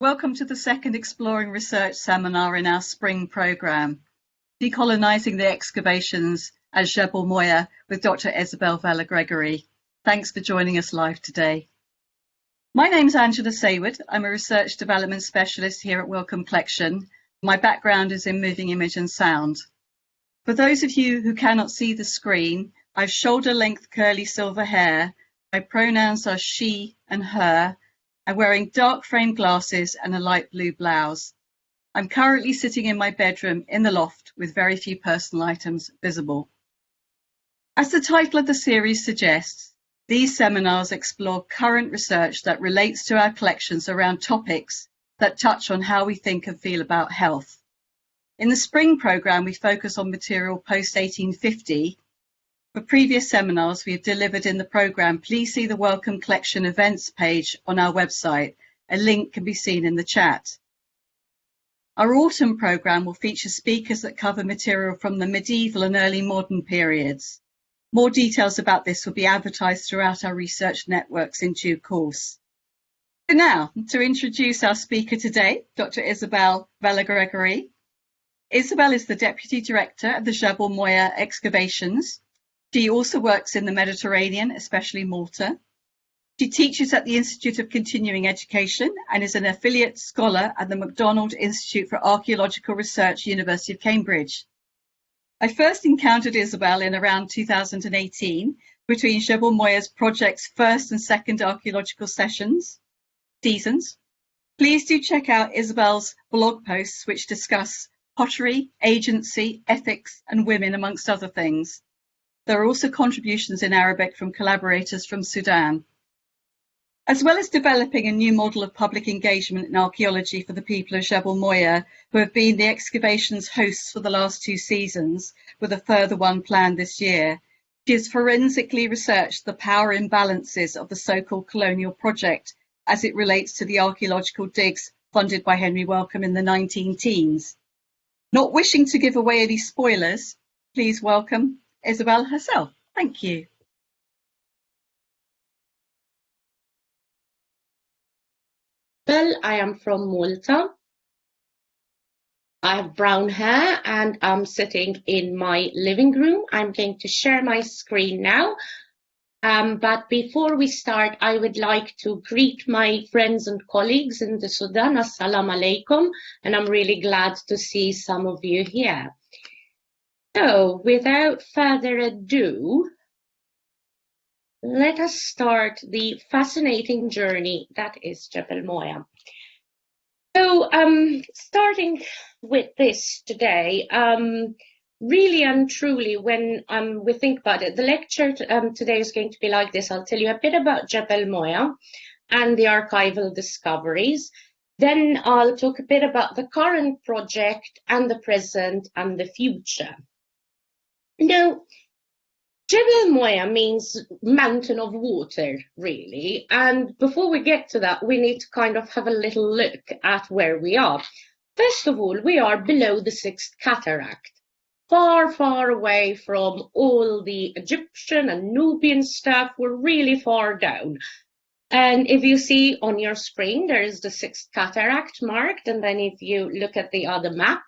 Welcome to the second Exploring Research seminar in our spring programme, Decolonising the Excavations at Jebel Moya with Dr. Isabelle Vella Gregory. Thanks for joining us live today. My name's Angela Sayward. I'm a Research Development Specialist here at Wellcome Collection. My background is in moving image and sound. For those of you who cannot see the screen, I've shoulder-length curly silver hair. My pronouns are she and her. I'm wearing dark frame glasses and a light blue blouse. I'm currently sitting in my bedroom in the loft with very few personal items visible. As the title of the series suggests, these seminars explore current research that relates to our collections around topics that touch on how we think and feel about health. In the spring programme, we focus on material post-1850. For previous seminars we have delivered in the programme, please see the Wellcome Collection events page on our website. A link can be seen in the chat. Our autumn programme will feature speakers that cover material from the medieval and early modern periods. More details about this will be advertised throughout our research networks in due course. So now, to introduce our speaker today, Dr. Isabelle Vella Gregory. Isabelle is the Deputy Director of the Jebel Moya Excavations. She also works in the Mediterranean, especially Malta. She teaches at the Institute of Continuing Education and is an affiliate scholar at the MacDonald Institute for Archaeological Research, University of Cambridge. I first encountered Isabelle in around 2018 between Jebel Moya's project's first and second archaeological seasons. Please do check out Isabelle's blog posts which discuss pottery, agency, ethics and women, amongst other things. There are also contributions in Arabic from collaborators from Sudan. As well as developing a new model of public engagement in archaeology for the people of Jebel Moya, who have been the excavations hosts for the last 2 seasons, with a further one planned this year, she has forensically researched the power imbalances of the so-called colonial project as it relates to the archaeological digs funded by Henry Wellcome in the 19-teens. Not wishing to give away any spoilers, please welcome Isabelle herself. Thank you. Well, I am from Malta. I have brown hair and I'm sitting in my living room. I'm going to share my screen now. But before we start, I would like to greet my friends and colleagues in the Sudan. Assalamu alaikum. And I'm really glad to see some of you here. So, without further ado, let us start the fascinating journey that is Jebel Moya. So, starting with this today, really and truly, when we think about it, the lecture today is going to be like this. I'll tell you a bit about Jebel Moya and the archival discoveries. Then I'll talk a bit about the current project and the present and the future. Now, Jebel Moya means mountain of water, really. And before we get to that, we need to kind of have a little look at where we are. First of all, we are below the 6th cataract, far, far away from all the Egyptian and Nubian stuff. We're really far down. And if you see on your screen, there is the 6th cataract marked. And then if you look at the other map,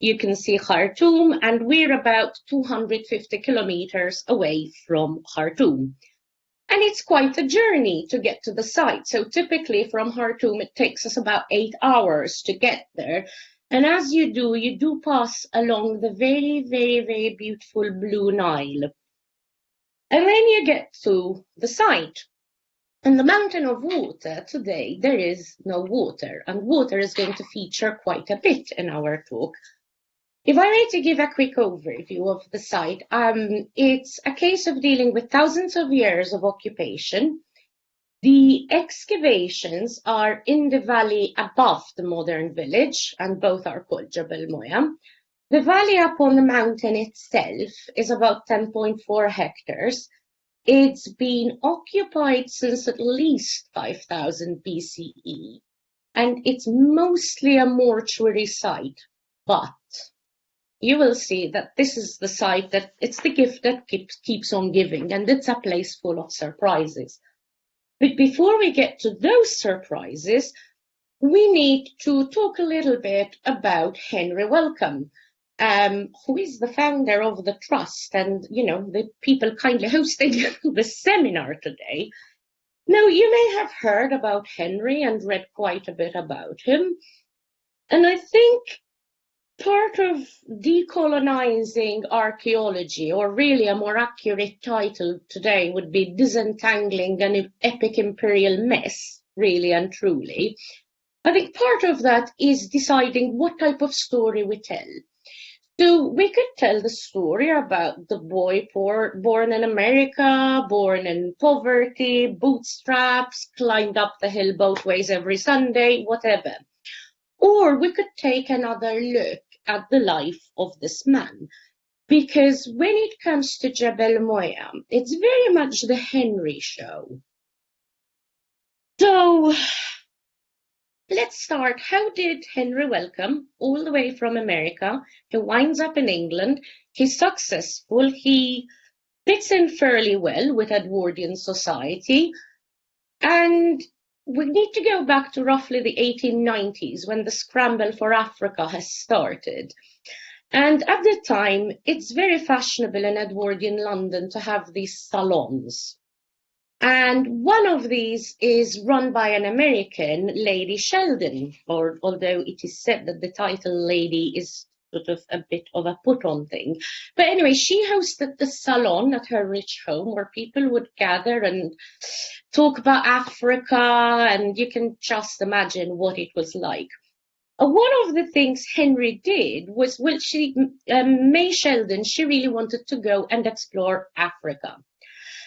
you can see Khartoum, and we're about 250 kilometers away from Khartoum. And it's quite a journey to get to the site. So typically from Khartoum, it takes us about 8 hours to get there. And as you do pass along the very, very, very beautiful Blue Nile. And then you get to the site. And the mountain of water, today, there is no water. And water is going to feature quite a bit in our talk. If I were to give a quick overview of the site, it's a case of dealing with thousands of years of occupation. The excavations are in the valley above the modern village, and both are called Jebel Moya. The valley up on the mountain itself is about 10.4 hectares. It's been occupied since at least 5000 BCE, and it's mostly a mortuary site, but you will see that this is the site that it's the gift that keeps on giving, and it's a place full of surprises. But before we get to those surprises, we need to talk a little bit about Henry Wellcome, who is the founder of the trust and, the people kindly hosting the seminar today. Now, you may have heard about Henry and read quite a bit about him. And I think part of decolonizing archaeology, or really a more accurate title today would be disentangling an epic imperial mess, really and truly. I think part of that is deciding what type of story we tell. So we could tell the story about the boy born in America, born in poverty, bootstraps, climbed up the hill both ways every Sunday, whatever. Or we could take another look at the life of this man. Because when it comes to Jebel Moya, it's very much the Henry show. So let's start. How did Henry Wellcome, all the way from America, he winds up in England, he's successful, he fits in fairly well with Edwardian society, and we need to go back to roughly the 1890s when the scramble for Africa has started. And at the time, it's very fashionable in Edwardian London to have these salons. And one of these is run by an American, Lady Sheldon, although it is said that the title lady is sort of a bit of a put-on thing. But anyway, she hosted the salon at her rich home where people would gather and talk about Africa, and you can just imagine what it was like. One of the things Henry did was, May Sheldon, she really wanted to go and explore Africa.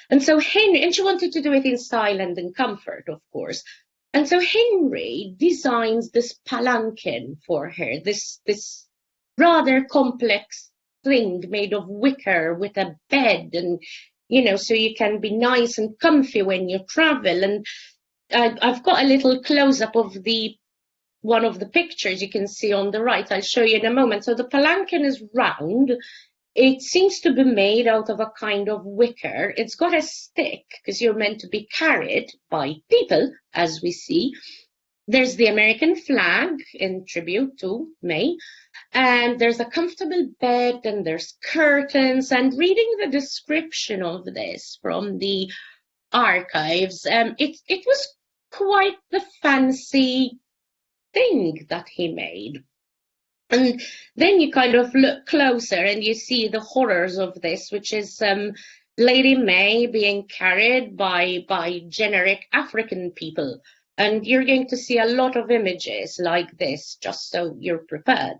And so and she wanted to do it in style and in comfort, of course. And so Henry designs this palanquin for her, this rather complex thing made of wicker with a bed and, so you can be nice and comfy when you travel. And I've got a little close-up of one of the pictures you can see on the right. I'll show you in a moment. So the palanquin is round. It seems to be made out of a kind of wicker. It's got a stick because you're meant to be carried by people, as we see. There's the American flag in tribute to May. And there's a comfortable bed and there's curtains. And reading the description of this from the archives, it was quite the fancy thing that he made. And then you kind of look closer and you see the horrors of this, which is Lady May being carried by generic African people. And you're going to see a lot of images like this, just so you're prepared.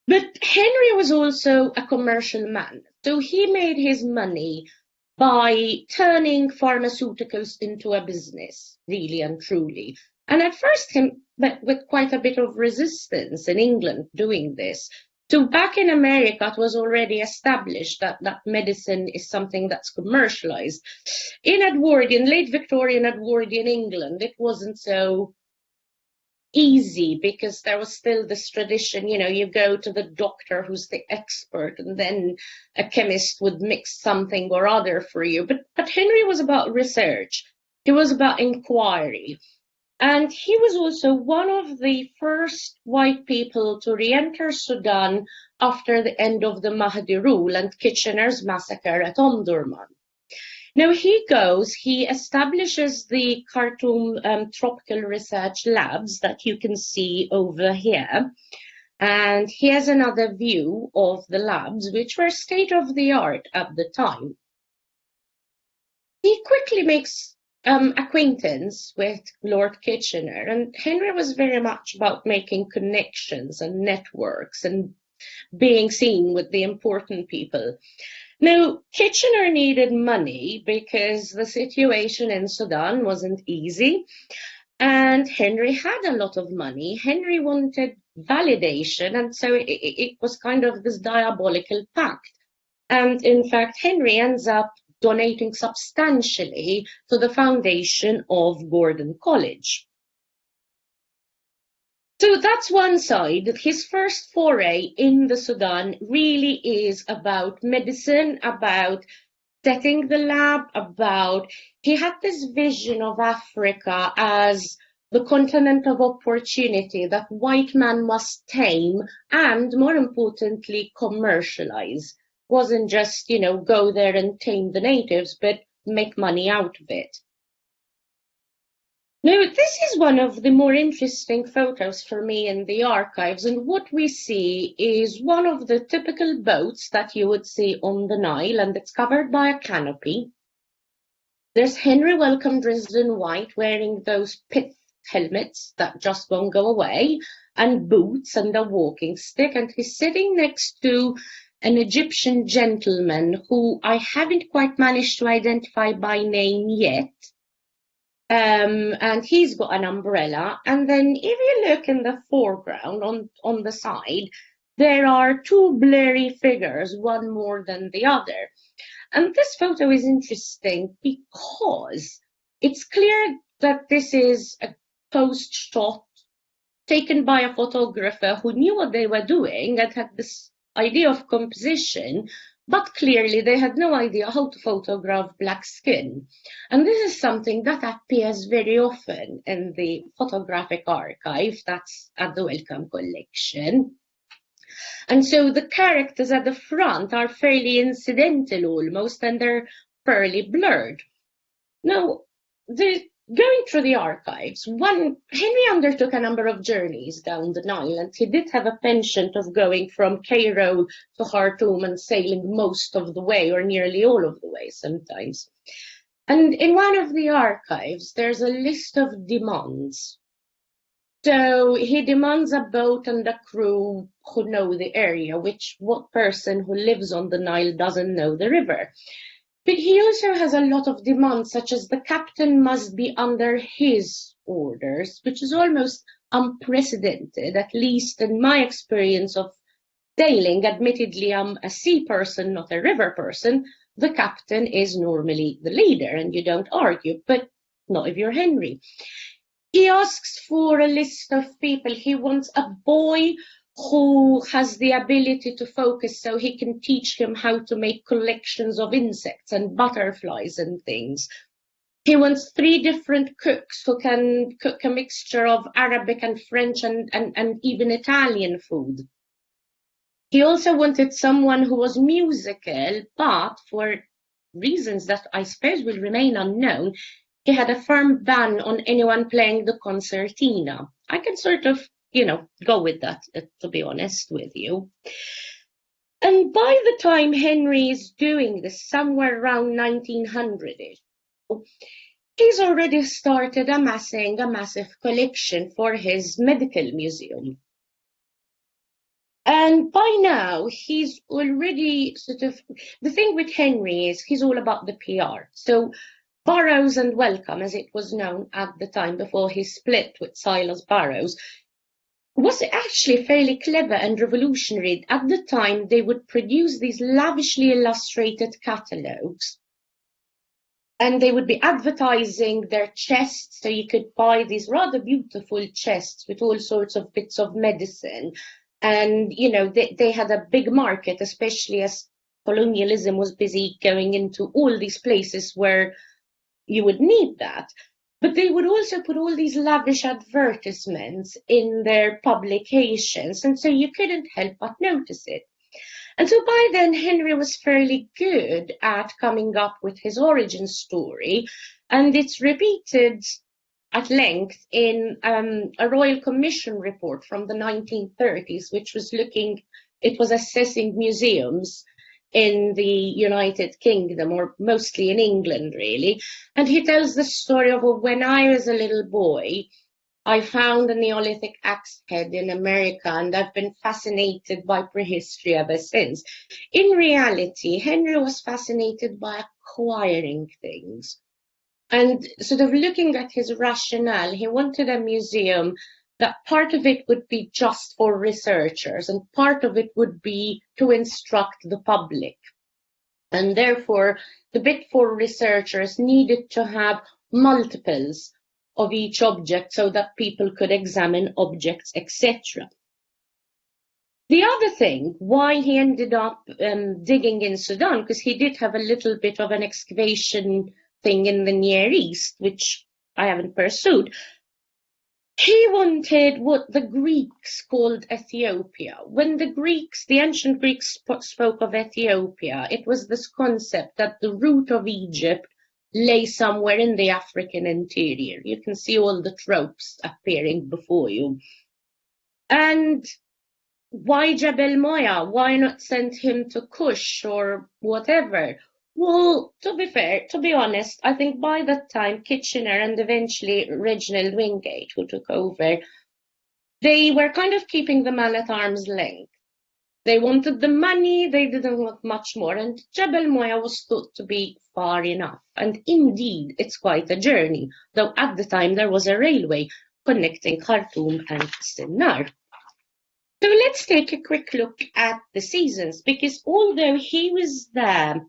But Henry was also a commercial man. So he made his money by turning pharmaceuticals into a business, really and truly. And at first he met with quite a bit of resistance in England doing this. So back in America, it was already established that medicine is something that's commercialized. In Edwardian, late Victorian Edwardian England, it wasn't so easy because there was still this tradition, you go to the doctor who's the expert and then a chemist would mix something or other for you. But Henry was about research. He was about inquiry. And he was also one of the first white people to re-enter Sudan after the end of the Mahdi rule and Kitchener's massacre at Omdurman. Now he establishes the Khartoum Tropical Research Labs that you can see over here. And he has another view of the labs, which were state-of-the-art at the time. He quickly makes acquaintance with Lord Kitchener, and Henry was very much about making connections and networks and being seen with the important people. Now, Kitchener needed money because the situation in Sudan wasn't easy, and Henry had a lot of money. Henry wanted validation, and so it was kind of this diabolical pact. And in fact, Henry ends up donating substantially to the foundation of Gordon College. So that's one side. His first foray in the Sudan really is about medicine, about setting the lab, he had this vision of Africa as the continent of opportunity that white man must tame and, more importantly, commercialize. Wasn't just, go there and tame the natives, but make money out of it. Now, this is one of the more interesting photos for me in the archives, and what we see is one of the typical boats that you would see on the Nile, and it's covered by a canopy. There's Henry Wellcome dressed in white, wearing those pith helmets that just won't go away, and boots and a walking stick, and he's sitting next to an Egyptian gentleman who I haven't quite managed to identify by name yet. And he's got an umbrella. And then if you look in the foreground on the side, there are two blurry figures, one more than the other. And this photo is interesting because it's clear that this is a post shot taken by a photographer who knew what they were doing and had this idea of composition, but clearly they had no idea how to photograph black skin. And this is something that appears very often in the photographic archive that's at the Wellcome Collection. And so the characters at the front are fairly incidental almost, and they're fairly blurred. Now, going through the archives, Henry undertook a number of journeys down the Nile, and he did have a penchant of going from Cairo to Khartoum and sailing most of the way, or nearly all of the way sometimes. And in one of the archives, there's a list of demands. So he demands a boat and a crew who know the area, which what person who lives on the Nile doesn't know the river? But he also has a lot of demands, such as the captain must be under his orders, which is almost unprecedented, at least in my experience of sailing. Admittedly, I'm a sea person, not a river person. The captain is normally the leader, and you don't argue, but not if you're Henry. He asks for a list of people. He wants a boy who has the ability to focus so he can teach him how to make collections of insects and butterflies and things. He wants 3 different cooks who can cook a mixture of Arabic and French and even Italian food. He also wanted someone who was musical, but for reasons that I suppose will remain unknown, he had a firm ban on anyone playing the concertina. I can sort of, go with that, to be honest with you. And by the time Henry is doing this, somewhere around 1900-ish, he's already started amassing a massive collection for his medical museum. And by now, he's already the thing with Henry is he's all about the PR. So Burroughs and Wellcome, as it was known at the time before he split with Silas Burroughs, was actually fairly clever and revolutionary. At the time, they would produce these lavishly illustrated catalogues, and they would be advertising their chests, so you could buy these rather beautiful chests with all sorts of bits of medicine. And, they had a big market, especially as colonialism was busy going into all these places where you would need that. But they would also put all these lavish advertisements in their publications, and so you couldn't help but notice it. And so by then, Henry was fairly good at coming up with his origin story, and it's repeated at length in a Royal Commission report from the 1930s, which was assessing museums in the United Kingdom, or mostly in England, really. And he tells the story of when I was a little boy, I found a Neolithic axe head in America, and I've been fascinated by prehistory ever since. In reality, Henry was fascinated by acquiring things. And sort of looking at his rationale, he wanted a museum that part of it would be just for researchers and part of it would be to instruct the public. And therefore, the bit for researchers needed to have multiples of each object so that people could examine objects, etc. The other thing, why he ended up digging in Sudan, because he did have a little bit of an excavation thing in the Near East, which I haven't pursued. wanted what the Greeks called Ethiopia. When the ancient Greeks spoke of Ethiopia, it was this concept that the root of Egypt lay somewhere in the African interior. You can see all the tropes appearing before you. And why Jebel Moya? Why not send him to Kush or whatever? Well, to be fair, to be honest, I think by that time, Kitchener and eventually Reginald Wingate, who took over, they were kind of keeping the man at arm's length. They wanted the money, they didn't want much more, and Jebel Moya was thought to be far enough. And indeed, it's quite a journey, though at the time there was a railway connecting Khartoum and Sennar. So let's take a quick look at the seasons, because although he was there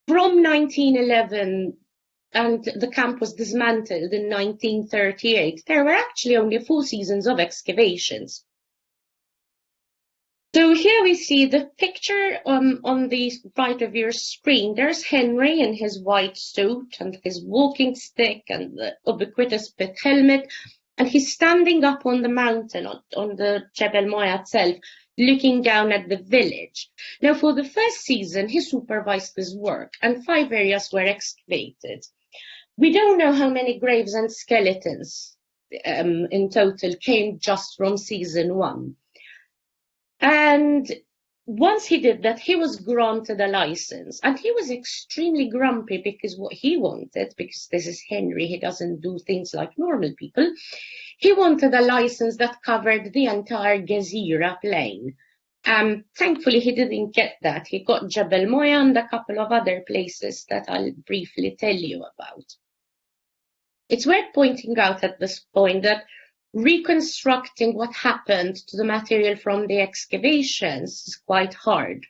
from 1911 and the camp was dismantled in 1938, there were actually only 4 seasons of excavations. So here we see the picture on the right of your screen. There's Henry in his white suit and his walking stick and the ubiquitous pit helmet, and he's standing up on the mountain, on the Jebel Moya itself, looking down at the village. Now, for the first season, he supervised his work, and 5 areas were excavated. We don't know how many graves and skeletons in total came just from season 1. And once he did that, he was granted a license, and he was extremely grumpy because what he wanted, because this is Henry, he doesn't do things like normal people, he wanted a license that covered the entire Gezira Plain. Thankfully, he didn't get that. He got Jebel Moya and a couple of other places that I'll briefly tell you about. It's worth pointing out at this point that reconstructing what happened to the material from the excavations is quite hard.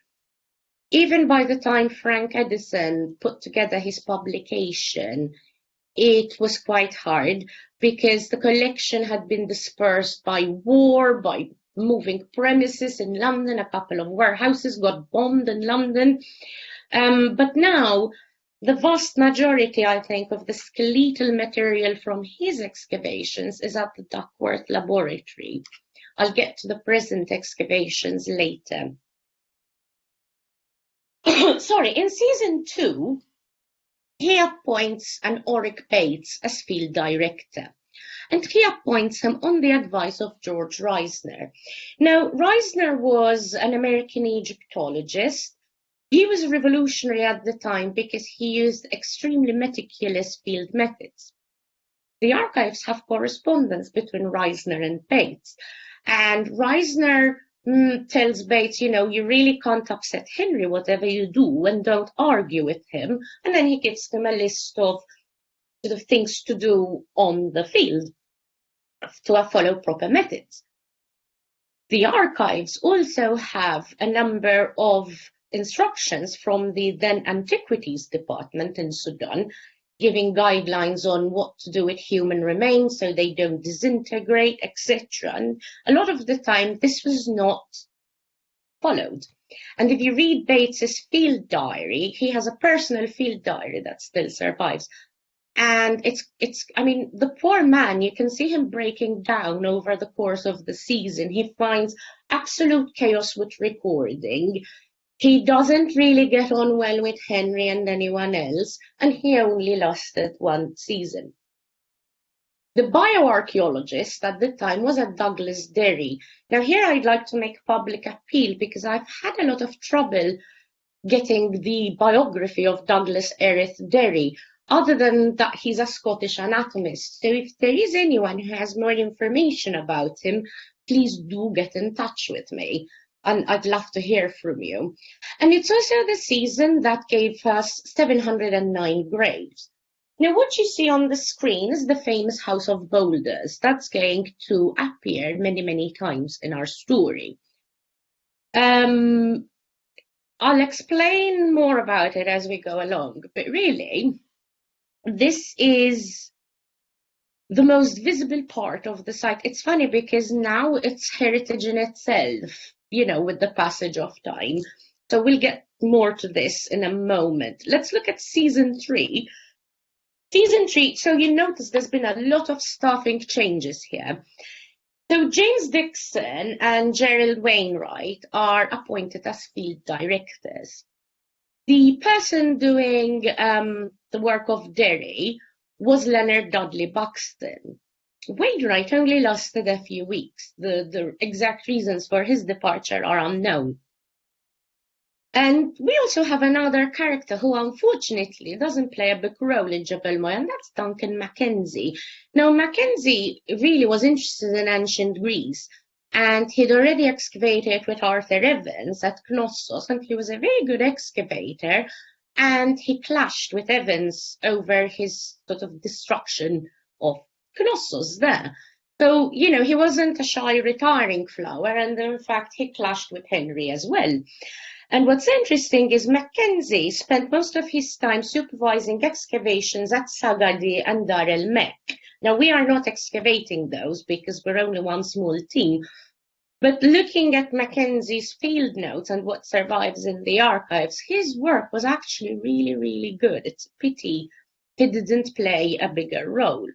Even by the time Frank Edison put together his publication, it was quite hard because the collection had been dispersed by war, by moving premises in London. A couple of warehouses got bombed in London. But now, the vast majority, I think, of the skeletal material from his excavations is at the Duckworth Laboratory. I'll get to the present excavations later. Sorry, in season 2, he appoints an Oric Bates as field director. And he appoints him on the advice of George Reisner. Now, Reisner was an American Egyptologist. He was revolutionary at the time because he used extremely meticulous field methods. The archives have correspondence between Reisner and Bates. And Reisner tells Bates, you really can't upset Henry, whatever you do, and don't argue with him. And then he gives him a list of sort of things to do on the field to follow proper methods. The archives also have a number of instructions from the then Antiquities Department in Sudan, giving guidelines on what to do with human remains so they don't disintegrate, etc. And a lot of the time, this was not followed. And if you read Bates's field diary, he has a personal field diary that still survives. And the poor man, you can see him breaking down over the course of the season. He finds absolute chaos with recording. He doesn't really get on well with Henry and anyone else, and he only lasted 1 season. The bioarchaeologist at the time was a Douglas Derry. Now here I'd like to make public appeal because I've had a lot of trouble getting the biography of Douglas Erith Derry, other than that he's a Scottish anatomist. So if there is anyone who has more information about him, please do get in touch with me. And I'd love to hear from you. And it's also the season that gave us 709 graves. Now, what you see on the screen is the famous House of Boulders. That's going to appear many, many times in our story. I'll explain more about it as we go along, but really, this is the most visible part of the site. It's funny because now it's heritage in itself, with the passage of time. So we'll get more to this in a moment. Let's look at season 3. Season 3, so you notice there's been a lot of staffing changes here. So James Dixon and Gerald Wainwright are appointed as field directors. The person doing the work of Derry was Leonard Dudley Buxton. Wainwright only lasted a few weeks. The exact reasons for his departure are unknown. And we also have another character who unfortunately doesn't play a big role in Jebel Moya, and that's Duncan Mckenzie. Now, Mckenzie really was interested in ancient Greece, and he'd already excavated with Arthur Evans at Knossos, and he was a very good excavator, and he clashed with Evans over his sort of destruction of Knossos there. So, you know, he wasn't a shy retiring flower, and in fact, he clashed with Henry as well. And what's interesting is Mckenzie spent most of his time supervising excavations at Sagadi and Dar el Mek. Now, we are not excavating those because we're only one small team. But looking at Mackenzie's field notes and what survives in the archives, his work was actually really, really good. It's a pity he didn't play a bigger role.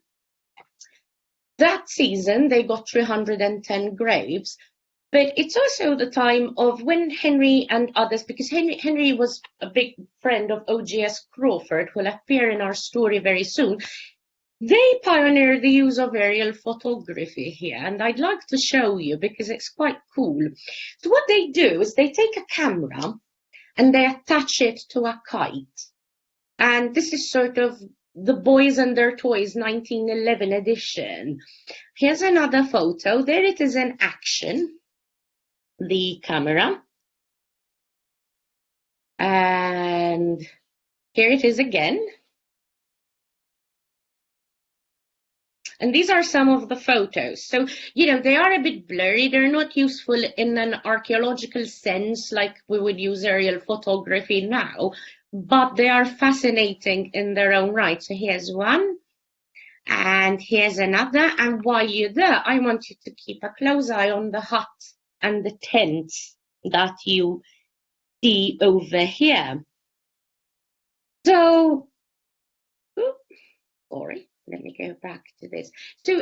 That season, they got 310 graves. But it's also the time of when Henry and others, because Henry was a big friend of O.G.S. Crawford, who will appear in our story very soon. They pioneered the use of aerial photography here, and I'd like to show you because it's quite cool. So what they do is they take a camera and they attach it to a kite. And this is sort of the Boys and Their Toys 1911 edition. Here's another photo. There it is in action. The camera, and here it is again. And these are some of the photos. So, you know, they are a bit blurry. They're not useful in an archaeological sense like we would use aerial photography now, but they are fascinating in their own right. So here's one, and here's another. And while you're there, I want you to keep a close eye on the hut and the tents that you see over here. So, sorry, let me go back to this. So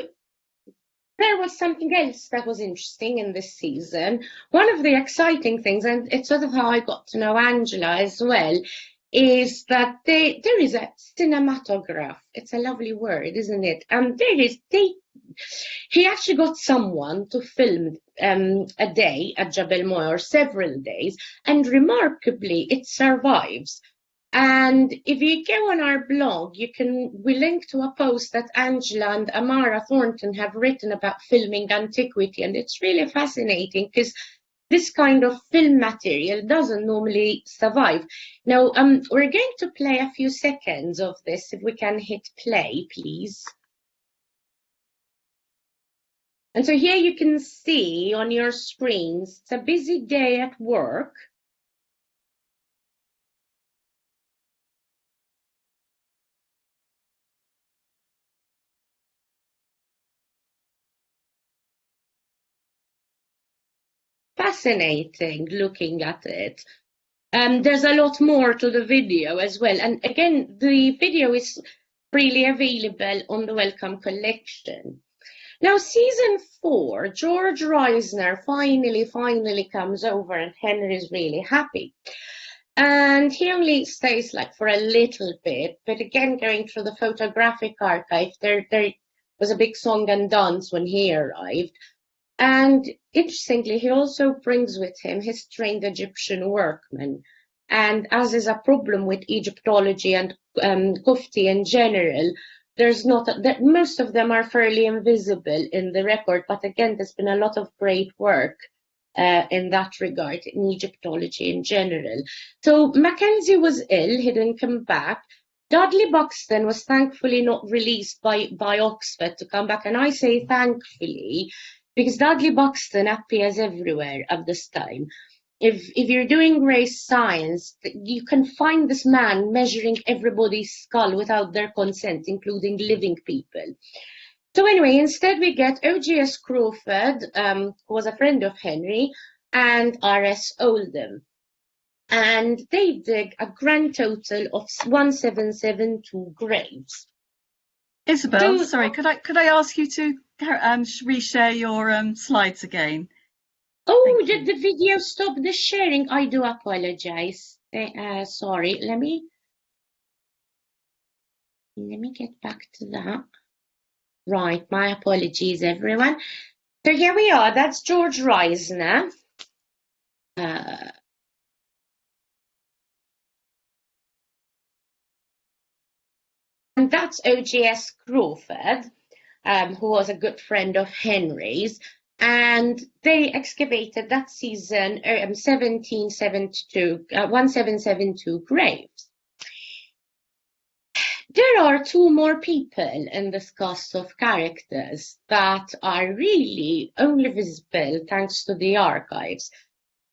there was something else that was interesting in this season. One of the exciting things, and it's sort of how I got to know Angela as well, is that there is a cinematograph. It's a lovely word, isn't it? And he actually got someone to film a day at Jebel Moya, or several days, and remarkably, it survives. And if you go on our blog, we link to a post that Angela and Amara Thornton have written about filming antiquity, and it's really fascinating because this kind of film material doesn't normally survive. Now, we're going to play a few seconds of this. If we can hit play, please. And so here you can see on your screens, it's a busy day at work. Fascinating looking at it. There's a lot more to the video as well. And again, the video is freely available on the Wellcome Collection. Now, season 4, George Reisner finally comes over, and Henry's really happy. And he only stays like for a little bit, but again, going through the photographic archive, there was a big song and dance when he arrived. And interestingly, he also brings with him his trained Egyptian workmen. And as is a problem with Egyptology and Kufti in general, there's not that most of them are fairly invisible in the record, but again, there's been a lot of great work in that regard in Egyptology in general. So Mckenzie was ill, he didn't come back. Dudley Buxton was thankfully not released by Oxford to come back, and I say thankfully because Dudley Buxton appears everywhere at this time. If you're doing race science, you can find this man measuring everybody's skull without their consent, including living people. So anyway, instead we get O.G.S. Crawford, who was a friend of Henry, and R.S. Oldham. And they dig a grand total of 1772 graves. Isabel, So, sorry, could I ask you to reshare your slides again? oh, Thank did you. the video stop the sharing? I do apologize. Sorry, let me get back to that. Right, my apologies, everyone. So here we are. That's George Reisner. Uh, and that's OGS Crawford, who was a good friend of Henry's. And they excavated that season 1772 graves. There are two more people in this cast of characters that are really only visible thanks to the archives.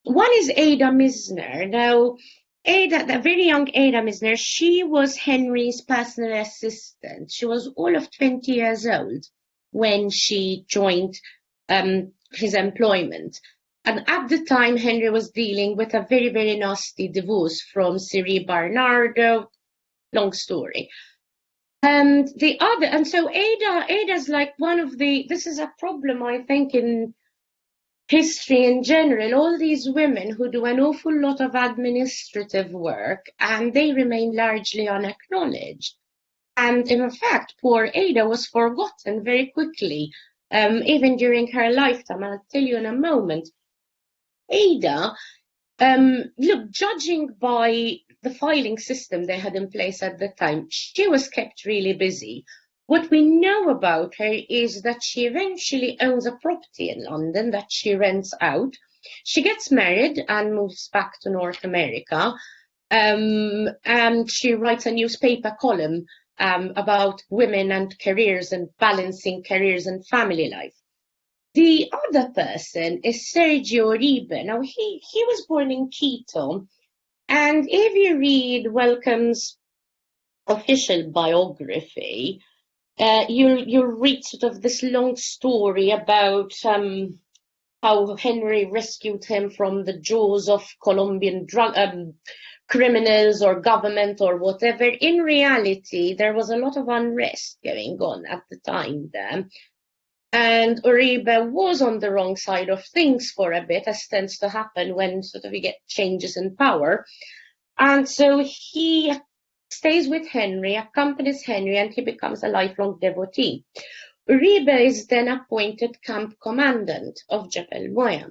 One is Ada Mizner. Now, Ada, the very young Ada Mizner, she was Henry's personal assistant. She was all of 20 years old when she joined his employment. And at the time, Henry was dealing with a very, very nasty divorce from Siri Barnardo. Long story. And so Ada's like one of this is a problem, I think, in history in general. All these women who do an awful lot of administrative work and they remain largely unacknowledged. And in fact, poor Ada was forgotten very quickly, even during her lifetime. I'll tell you in a moment. Ada, look, judging by the filing system they had in place at the time, she was kept really busy. What we know about her is that she eventually owns a property in London that she rents out. She gets married and moves back to North America. And she writes a newspaper column about women and careers and balancing careers and family life. The other person is Sergio Uribe. Now, he was born in Quito, and if you read Wellcome's official biography, you'll read sort of this long story about how Henry rescued him from the jaws of Colombian drug criminals or government or whatever. In reality, there was a lot of unrest going on at the time there. And Uribe was on the wrong side of things for a bit, as tends to happen when sort of you get changes in power. And so he stays with Henry, accompanies Henry, and he becomes a lifelong devotee. Uribe is then appointed camp commandant of Jebel Moya.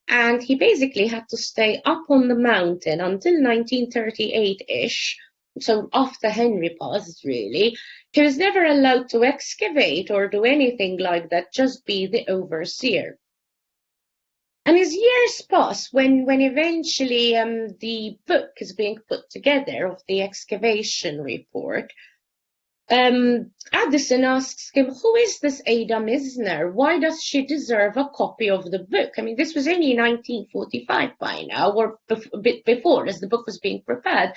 And he basically had to stay up on the mountain until 1938-ish, so after Henry passed, really. He was never allowed to excavate or do anything like that, just be the overseer. And as years pass, when eventually the book is being put together of the excavation report, Addison asks him, who is this Ada Mizner? Why does she deserve a copy of the book? I mean, this was only 1945 by now, or a bit before, as the book was being prepared.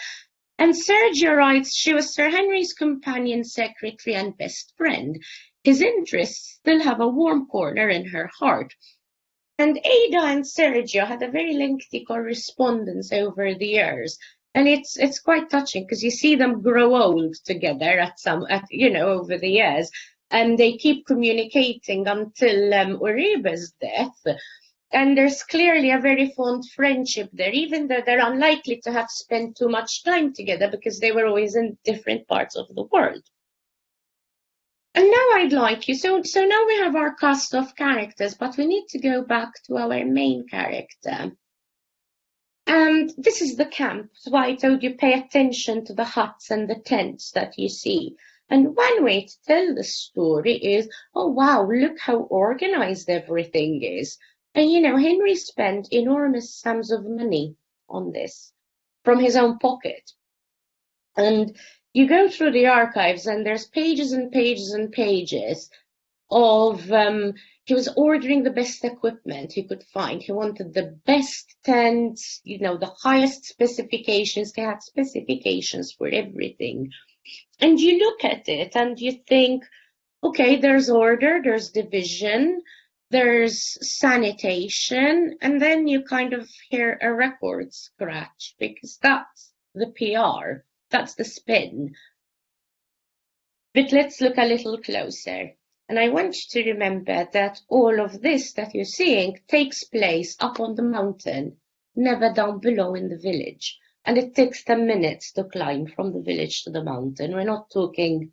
And Sergio writes, she was Sir Henry's companion, secretary, and best friend. His interests still have a warm corner in her heart. And Ada and Sergio had a very lengthy correspondence over the years. And it's quite touching because you see them grow old together over the years. And they keep communicating until Uribe's death. And there's clearly a very fond friendship there, even though they're unlikely to have spent too much time together because they were always in different parts of the world. And now I'd like you, so now we have our cast of characters, but we need to go back to our main character. And this is the camp. So I told you pay attention to the huts and the tents that you see. And one way to tell the story is, oh wow, look how organized everything is. And Henry spent enormous sums of money on this from his own pocket. And you go through the archives and there's pages and pages and pages of he was ordering the best equipment he could find. He wanted the best tents, the highest specifications. They had specifications for everything. And you look at it and you think, okay, there's order, there's division, there's sanitation, and then you kind of hear a record scratch because that's the PR, that's the spin. But let's look a little closer. And I want you to remember that all of this that you're seeing takes place up on the mountain, never down below in the village. And it takes 10 minutes to climb from the village to the mountain. We're not talking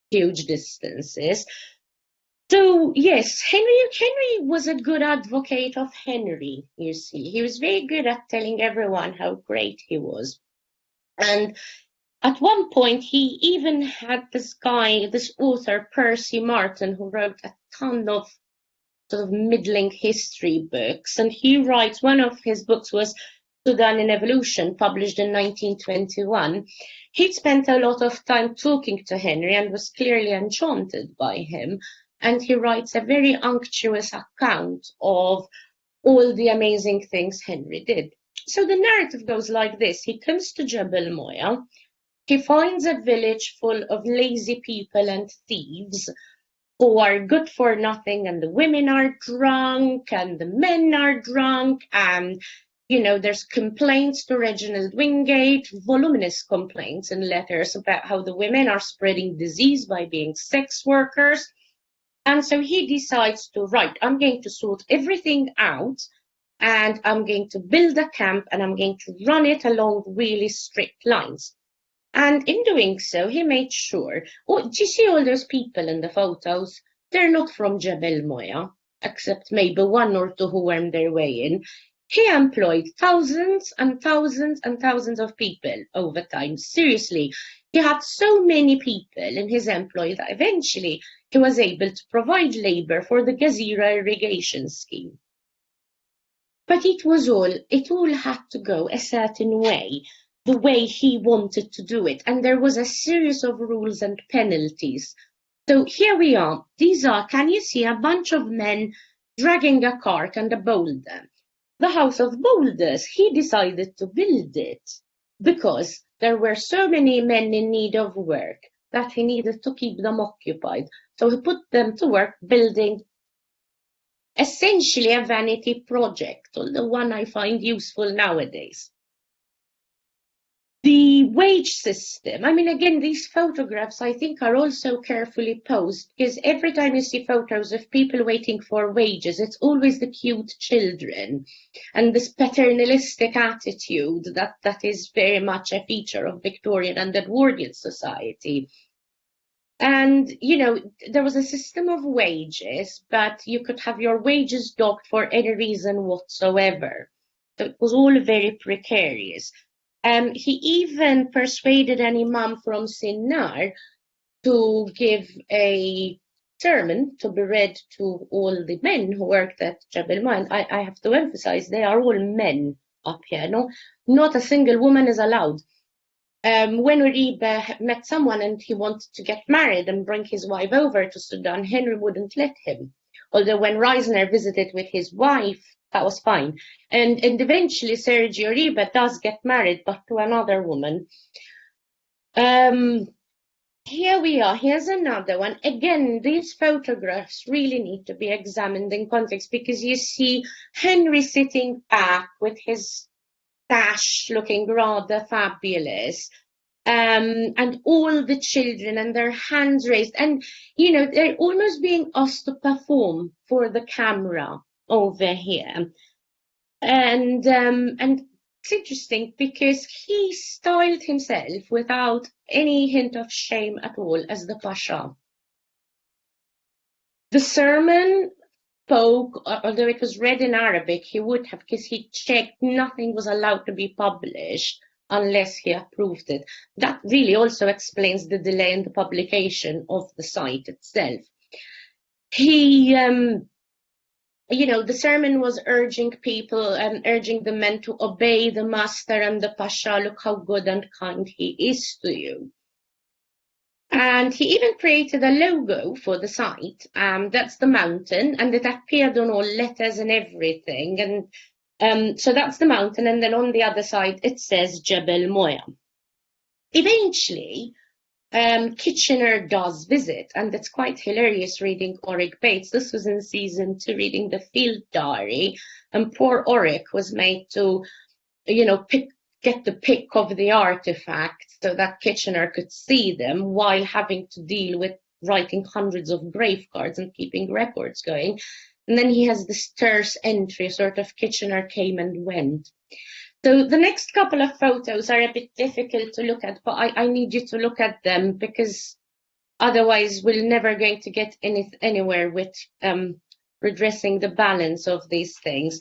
huge distances. So yes, Henry was a good advocate of Henry, you see. He was very good at telling everyone how great he was. And at one point, he even had this author, Percy Martin, who wrote a ton of sort of middling history books. And he writes, one of his books was Sudan in Evolution, published in 1921. He'd spent a lot of time talking to Henry and was clearly enchanted by him. And he writes a very unctuous account of all the amazing things Henry did. So the narrative goes like this. He comes to Jebel Moya. He finds a village full of lazy people and thieves who are good for nothing, and the women are drunk and the men are drunk, and there's complaints to Reginald Wingate, voluminous complaints and letters about how the women are spreading disease by being sex workers. And so he decides to, right, I'm going to sort everything out, and I'm going to build a camp, and I'm going to run it along really strict lines. And in doing so, he made sure, do you see all those people in the photos? They're not from Jebel Moya, except maybe one or two who wormed their way in. He employed thousands and thousands and thousands of people over time. Seriously, he had so many people in his employ that eventually he was able to provide labor for the Gezira irrigation scheme. But it all had to go a certain way, the way he wanted to do it. And there was a series of rules and penalties. So here we are. These are, can you see, a bunch of men dragging a cart and a boulder. The house of Boulders, he decided to build it because there were so many men in need of work that he needed to keep them occupied. So he put them to work building essentially a vanity project, although one I find useful nowadays. The wage system, again, these photographs I think are also carefully posed, because every time you see photos of people waiting for wages, it's always the cute children and this paternalistic attitude that is very much a feature of Victorian and Edwardian society. And, there was a system of wages, but you could have your wages docked for any reason whatsoever. So it was all very precarious. He even persuaded an imam from Sinnar to give a sermon to be read to all the men who worked at Jebel Moya. I have to emphasize, they are all men up here. No, not a single woman is allowed. When Uribe met someone and he wanted to get married and bring his wife over to Sudan, Henry wouldn't let him. Although when Reisner visited with his wife, that was fine. And eventually Sergio Uribe does get married, but to another woman. Here we are. Here's another one. Again, these photographs really need to be examined in context, because you see Henry sitting back with his sash looking rather fabulous. And all the children and their hands raised. And, they're almost being asked to perform for the camera over here. And it's interesting because he styled himself without any hint of shame at all as the Pasha. The sermon spoke, although it was read in Arabic, he would have, because he checked nothing was allowed to be published unless he approved it. That really also explains the delay in the publication of the site itself. He, the sermon was urging people and urging the men to obey the master and the Pasha. Look how good and kind he is to you. And he even created a logo for the site. That's the mountain, and it appeared on all letters and everything. And so that's the mountain, and then on the other side it says Jebel Moya. Eventually, Kitchener does visit, and it's quite hilarious reading Oric Bates. This was in season 2, reading the field diary, and poor Oric was made to, pick get the pick of the artifacts so that Kitchener could see them while having to deal with writing hundreds of grave cards and keeping records going. And then he has this terse entry, sort of Kitchener came and went. So the next couple of photos are a bit difficult to look at, but I need you to look at them, because otherwise we're never going to get anywhere with redressing the balance of these things.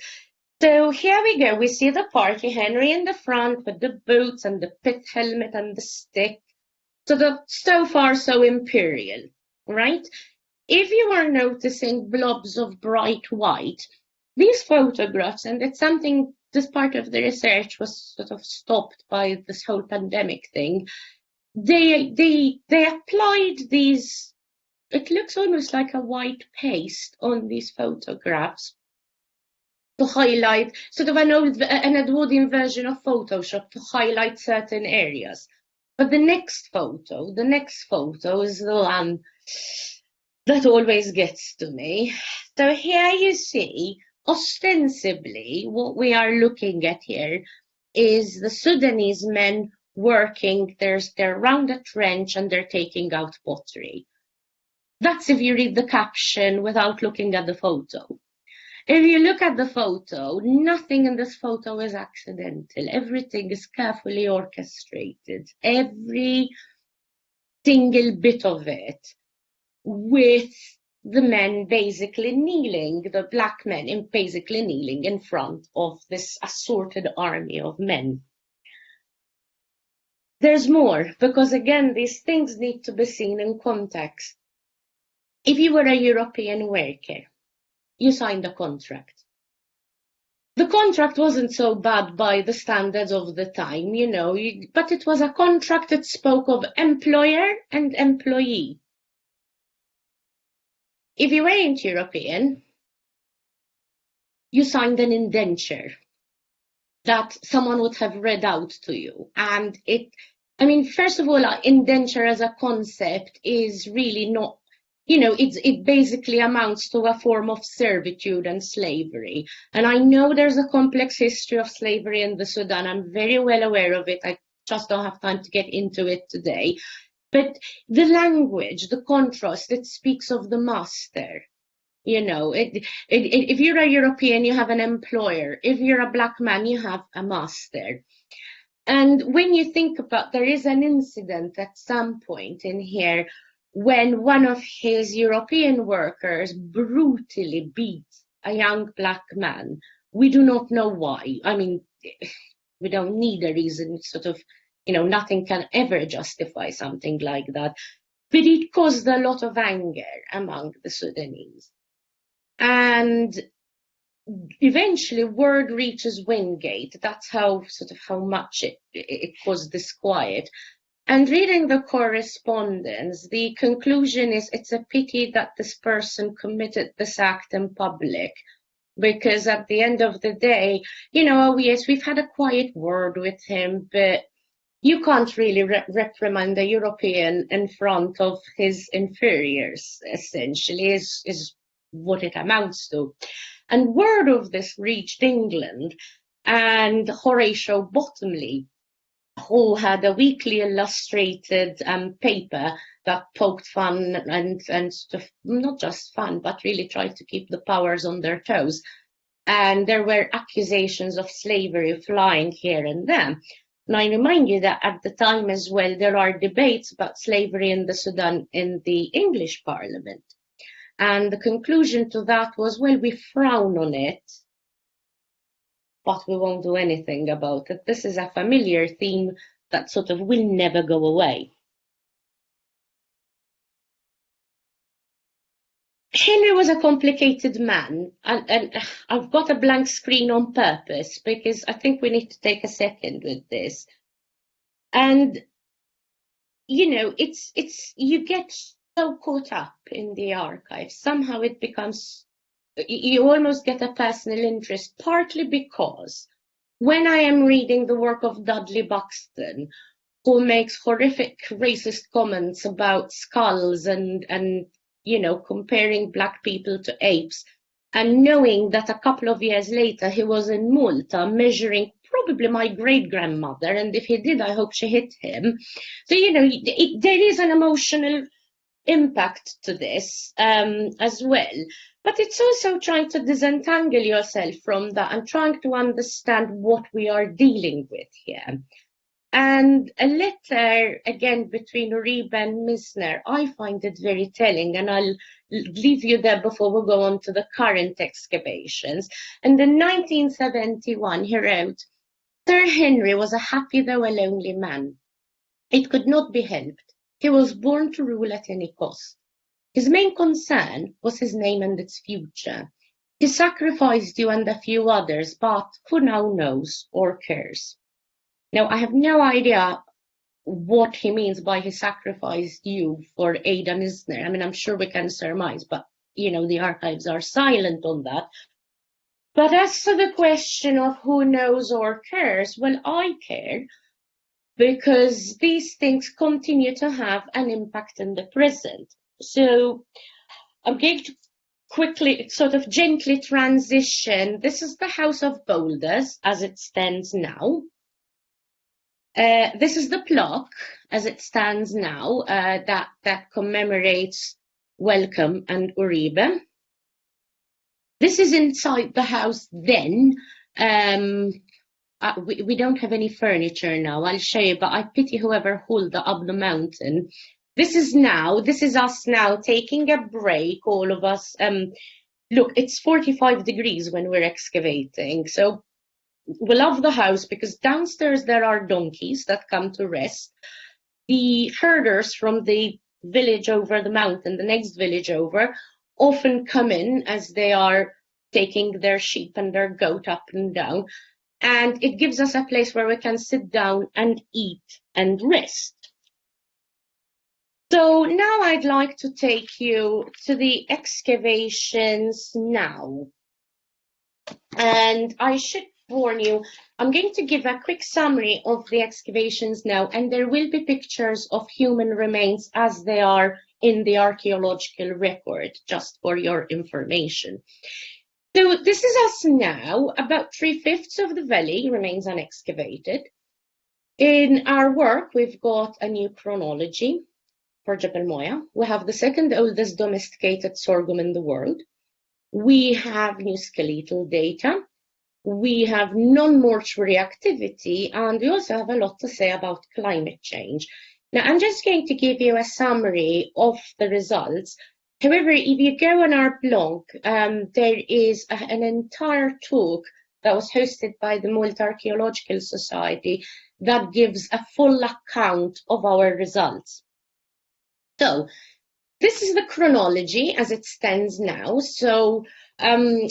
So here we go. We see the party, Henry in the front with the boots and the pit helmet and the stick. So far so imperial, right? If you are noticing blobs of bright white, these photographs, and it's something, this part of the research was sort of stopped by this whole pandemic thing. They applied these, it looks almost like a white paste on these photographs to highlight, sort of an Edwardian version of Photoshop to highlight certain areas. But the next photo is the one that always gets to me. So here you see, ostensibly, what we are looking at here is the Sudanese men working. They're around a trench and they're taking out pottery. That's if you read the caption without looking at the photo. If you look at the photo, nothing in this photo is accidental. Everything is carefully orchestrated. Every single bit of it, with the men basically kneeling, the black men basically kneeling in front of this assorted army of men. There's more, because again, these things need to be seen in context. If you were a European worker, you signed a contract. The contract wasn't so bad by the standards of the time, but it was a contract that spoke of employer and employee. If you weren't European, you signed an indenture that someone would have read out to you. And first of all, indenture as a concept is really not, it basically amounts to a form of servitude and slavery. And I know there's a complex history of slavery in the Sudan. I'm very well aware of it. I just don't have time to get into it today. But the language, the contrast, it speaks of the master. If you're a European, you have an employer. If you're a black man, you have a master. And when you think about, there is an incident at some point in here when one of his European workers brutally beats a young black man. We do not know why. We don't need a reason, nothing can ever justify something like that. But it caused a lot of anger among the Sudanese. And eventually word reaches Wingate. That's how much it caused disquiet. And reading the correspondence, the conclusion is it's a pity that this person committed this act in public. Because at the end of the day, yes, we've had a quiet word with him, but you can't really reprimand a European in front of his inferiors, essentially, is what it amounts to. And word of this reached England, and Horatio Bottomley, who had a weekly illustrated paper that poked fun and not just fun, but really tried to keep the powers on their toes. And there were accusations of slavery flying here and there. And I remind you that at the time as well, there are debates about slavery in the Sudan in the English Parliament. And the conclusion to that was, well, we frown on it, but we won't do anything about it. This is a familiar theme that will never go away. Henry was a complicated man, and I've got a blank screen on purpose because I think we need to take a second with this. And, you get so caught up in the archives. Somehow it becomes, you almost get a personal interest, partly because when I am reading the work of Dudley Buxton, who makes horrific racist comments about skulls and comparing black people to apes, and knowing that a couple of years later he was in Malta measuring probably my great-grandmother, and if he did, I hope she hit him. So, you know, there is an emotional impact to this as well. But it's also trying to disentangle yourself from that and trying to understand what we are dealing with here. And a letter, again, between Uribe and Mizner, I find it very telling, and I'll leave you there before we go on to the current excavations. And in 1971, he wrote, "Sir Henry was a happy though a lonely man. It could not be helped. He was born to rule at any cost. His main concern was his name and its future. He sacrificed you and a few others, but who now knows or cares?" Now, I have no idea what he means by he sacrificed you for Ada Mizner. I mean, I'm sure we can surmise, but, you know, the archives are silent on that. But as to the question of who knows or cares, well, I care, because these things continue to have an impact in the present. So I'm going to quickly, sort of gently transition. This is the house of Boulders as it stands now. This is the plaque as it stands now, that commemorates Wellcome and Uribe. This is inside the house then. We don't have any furniture now, I'll show you, but I pity whoever hauled up the mountain. This is us now taking a break, all of us. Look, it's 45 degrees when we're excavating, so we love the house because downstairs there are donkeys that come to rest. The herders from the village over the mountain, the next village over, often come in as they are taking their sheep and their goat up and down. And it gives us a place where we can sit down and eat and rest. So now I'd like to take you to the excavations now. And I should warn you, I'm going to give a quick summary of the excavations now, and there will be pictures of human remains as they are in the archaeological record, just for your information. So this is us now. About 3/5 of the valley remains unexcavated. In our work, we've got a new chronology for Jebel Moya. We have the second oldest domesticated sorghum in the world. We have new skeletal data. We have non-mortuary activity, and we also have a lot to say about climate change. Now, I'm just going to give you a summary of the results. However, if you go on our blog, there is an entire talk that was hosted by the Malta Archaeological Society that gives a full account of our results. So, this is the chronology as it stands now. So,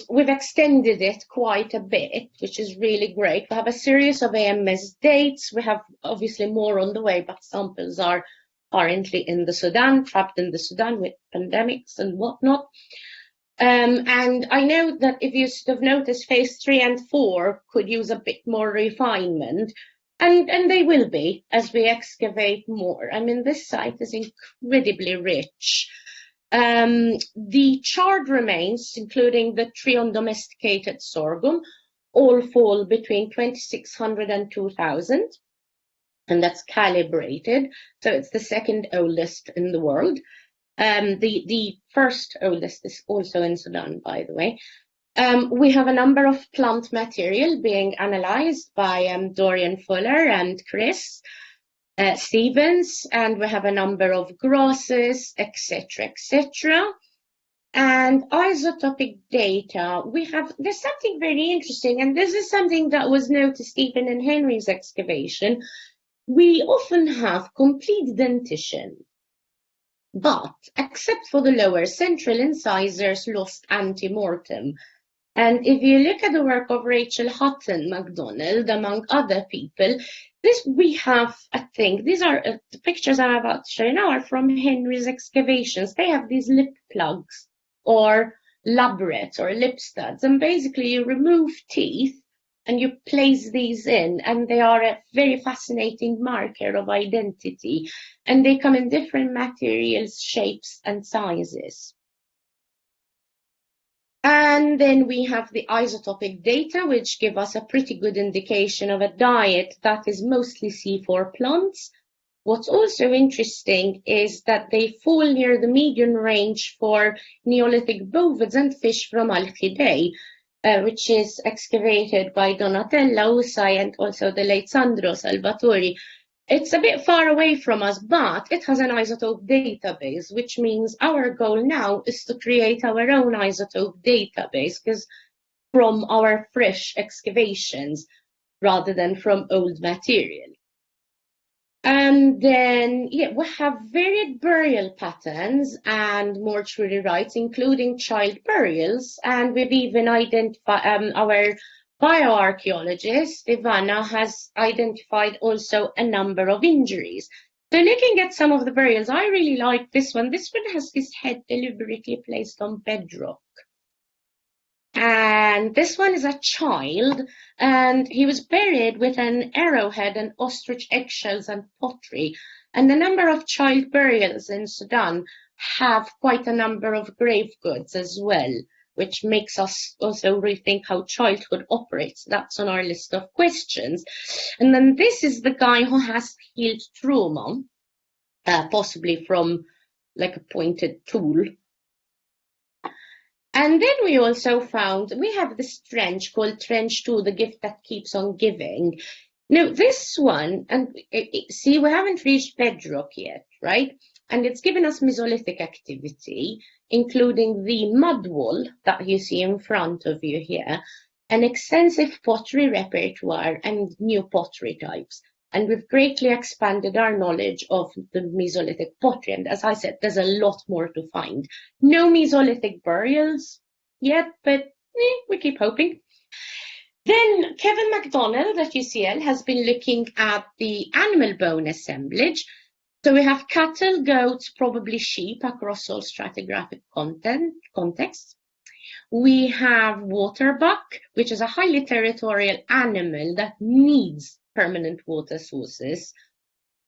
we've extended it quite a bit, which is really great. We have a series of AMS dates. We have obviously more on the way, but samples are currently in the Sudan, trapped in the Sudan with pandemics and whatnot. And I know that if you sort of notice, phase 3 and 4 could use a bit more refinement. And they will be as we excavate more. I mean, this site is incredibly rich. The charred remains, including the tree on domesticated sorghum, all fall between 2600 and 2000, and that's calibrated. So it's the second oldest in the world. The first oldest is also in Sudan, by the way. We have a number of plant material being analyzed by Dorian Fuller and Chris Stevens, and we have a number of grasses, etc., etc. And isotopic data, there's something very interesting, and this is something that was noticed even in Henry's excavation. We often have complete dentition, but except for the lower central incisors lost ante-mortem. And if you look at the work of Rachel Hutton MacDonald, among other people, we have, I think, these are the pictures I'm about to show you now are from Henry's excavations. They have these lip plugs or labrets or lip studs, and basically you remove teeth and you place these in, and they are a very fascinating marker of identity, and they come in different materials, shapes, and sizes. And And then we have the isotopic data, which give us a pretty good indication of a diet that is mostly C4 plants. What's also interesting is that they fall near the median range for Neolithic bovids and fish from Alchidei, which is excavated by Donatella Usai and also the late Sandro Salvatori. It's a bit far away from us, but it has an isotope database, which means our goal now is to create our own isotope database, because from our fresh excavations rather than from old material. And then, yeah, we have varied burial patterns and mortuary rites, including child burials. And we've even identified, our bioarchaeologist, Ivana, has identified also a number of injuries. So looking at some of the burials, I really like this one. This one has his head deliberately placed on bedrock. And this one is a child, and he was buried with an arrowhead and ostrich eggshells and pottery. And the number of child burials in Sudan have quite a number of grave goods as well, which makes us also rethink how childhood operates. That's on our list of questions. And then this is the guy who has healed trauma, possibly from like a pointed tool. And then we also found, we have this trench called Trench 2, the gift that keeps on giving. Now this one, and see, we haven't reached bedrock yet, right? And it's given us Mesolithic activity, including the mud wall that you see in front of you here, an extensive pottery repertoire and new pottery types. And we've greatly expanded our knowledge of the Mesolithic pottery. And as I said, there's a lot more to find. No Mesolithic burials yet, but we keep hoping. Then Kevin MacDonald at UCL has been looking at the animal bone assemblage. So we have cattle, goats, probably sheep across all stratigraphic contexts. We have waterbuck, which is a highly territorial animal that needs permanent water sources.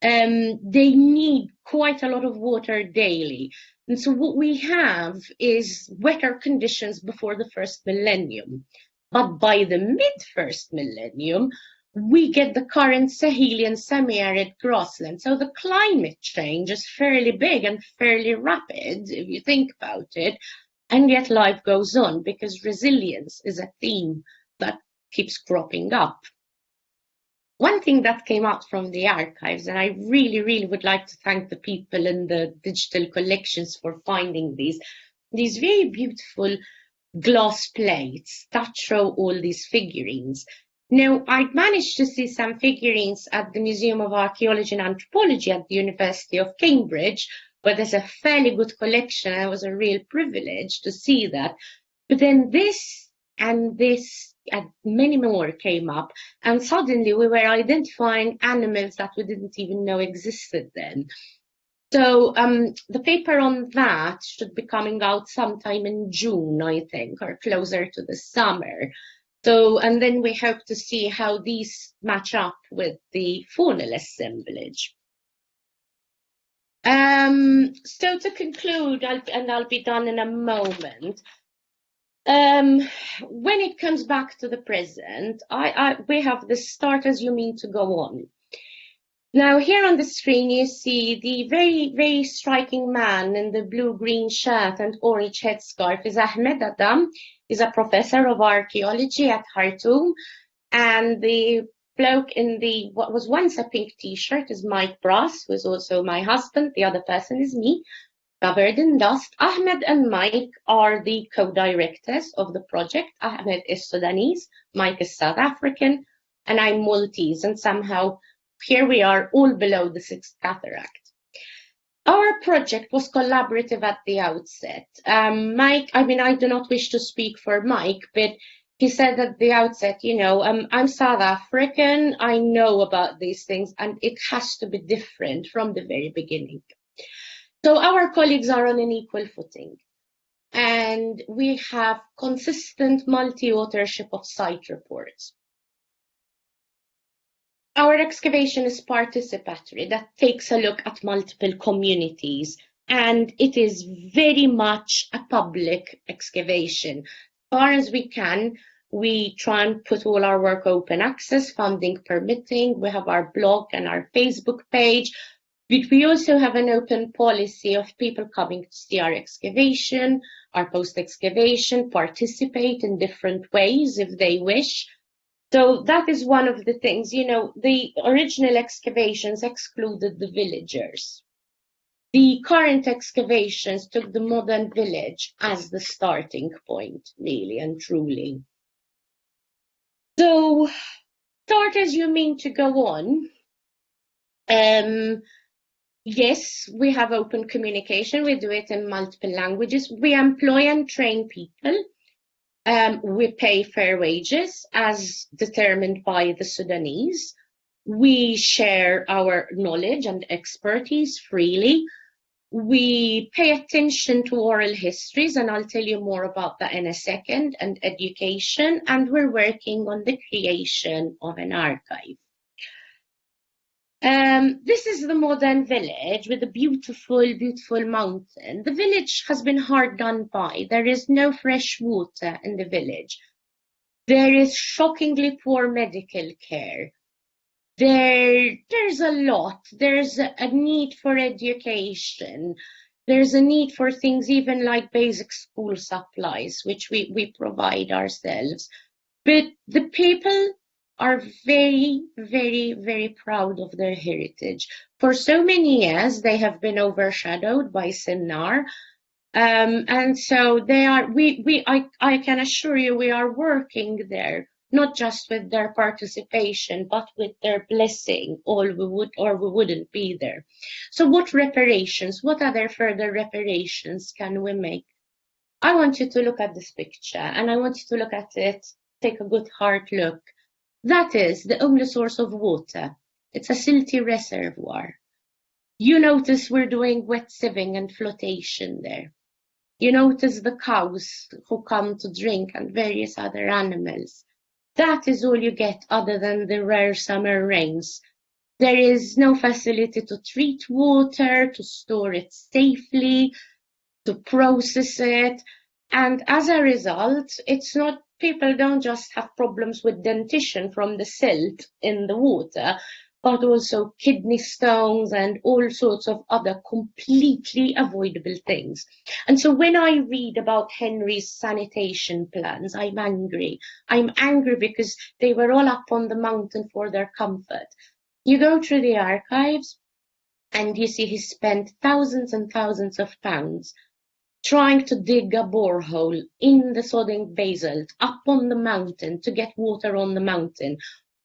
They need quite a lot of water daily. And so what we have is wetter conditions before the first millennium. But by the mid-first millennium, we get the current Sahelian semi-arid grassland. So the climate change is fairly big and fairly rapid, if you think about it. And yet life goes on because resilience is a theme that keeps cropping up. One thing that came out from the archives, and I really, really would like to thank the people in the digital collections for finding these very beautiful glass plates that show all these figurines. Now, I managed to see some figurines at the Museum of Archaeology and Anthropology at the University of Cambridge, where there's a fairly good collection, and it was a real privilege to see that. But then this and many more came up, and suddenly we were identifying animals that we didn't even know existed then. So the paper on that should be coming out sometime in June, I think, or closer to the summer. So, and then we hope to see how these match up with the faunal assemblage. So to conclude, I'll be done in a moment. When it comes back to the present, we have the start as you mean to go on. Now here on the screen you see the very, very striking man in the blue-green shirt and orange headscarf is Ahmed Adam. He's a professor of archaeology at Khartoum, and the bloke in the what was once a pink t-shirt is Mike Brass, who is also my husband. The other person is me, covered in dust. Ahmed and Mike are the co-directors of the project. Ahmed is Sudanese, Mike is South African, and I'm Maltese, and somehow here we are all below the Sixth Cataract. Our project was collaborative at the outset. Mike, I mean, I do not wish to speak for Mike, but he said at the outset, you know, I'm South African, I know about these things, and it has to be different from the very beginning. So our colleagues are on an equal footing, and we have consistent multi-authorship of site reports. Our excavation is participatory, that takes a look at multiple communities, and it is very much a public excavation. far as we can, we try and put all our work open access, funding permitting. We have our blog and our Facebook page, but we also have an open policy of people coming to see our excavation, our post-excavation, participate in different ways if they wish. So that is one of the things, you know, the original excavations excluded the villagers. The current excavations took the modern village as the starting point, really and truly. So, start as you mean to go on. Yes, we have open communication. We do it in multiple languages. We employ and train people. We pay fair wages as determined by the Sudanese. We share our knowledge and expertise freely. We pay attention to oral histories, and I'll tell you more about that in a second, and education, and we're working on the creation of an archive. This is the modern village with a beautiful, beautiful mountain. The village has been hard done by. There is no fresh water in the village. There is shockingly poor medical care. There's a lot. There's a need for education. There's a need for things even like basic school supplies, which we provide ourselves. But the people are very, very, very proud of their heritage. For so many years, they have been overshadowed by Sinnar. And so they are, I can assure you, we are working there, not just with their participation, but with their blessing, or we wouldn't be there. So what reparations, what other further reparations can we make? I want you to look at this picture, and I want you to look at it, take a good hard look. That is the only source of water. It's a silty reservoir. You notice we're doing wet sieving and flotation there. You notice the cows who come to drink and various other animals. That is all you get other than the rare summer rains. There is no facility to treat water, to store it safely, to process it. And as a result, it's not, people don't just have problems with dentition from the silt in the water, but also kidney stones and all sorts of other completely avoidable things. And so when I read about Henry's sanitation plans, I'm angry. I'm angry because they were all up on the mountain for their comfort. You go through the archives and you see he spent thousands and thousands of pounds trying to dig a borehole in the sodding basalt up on the mountain to get water on the mountain,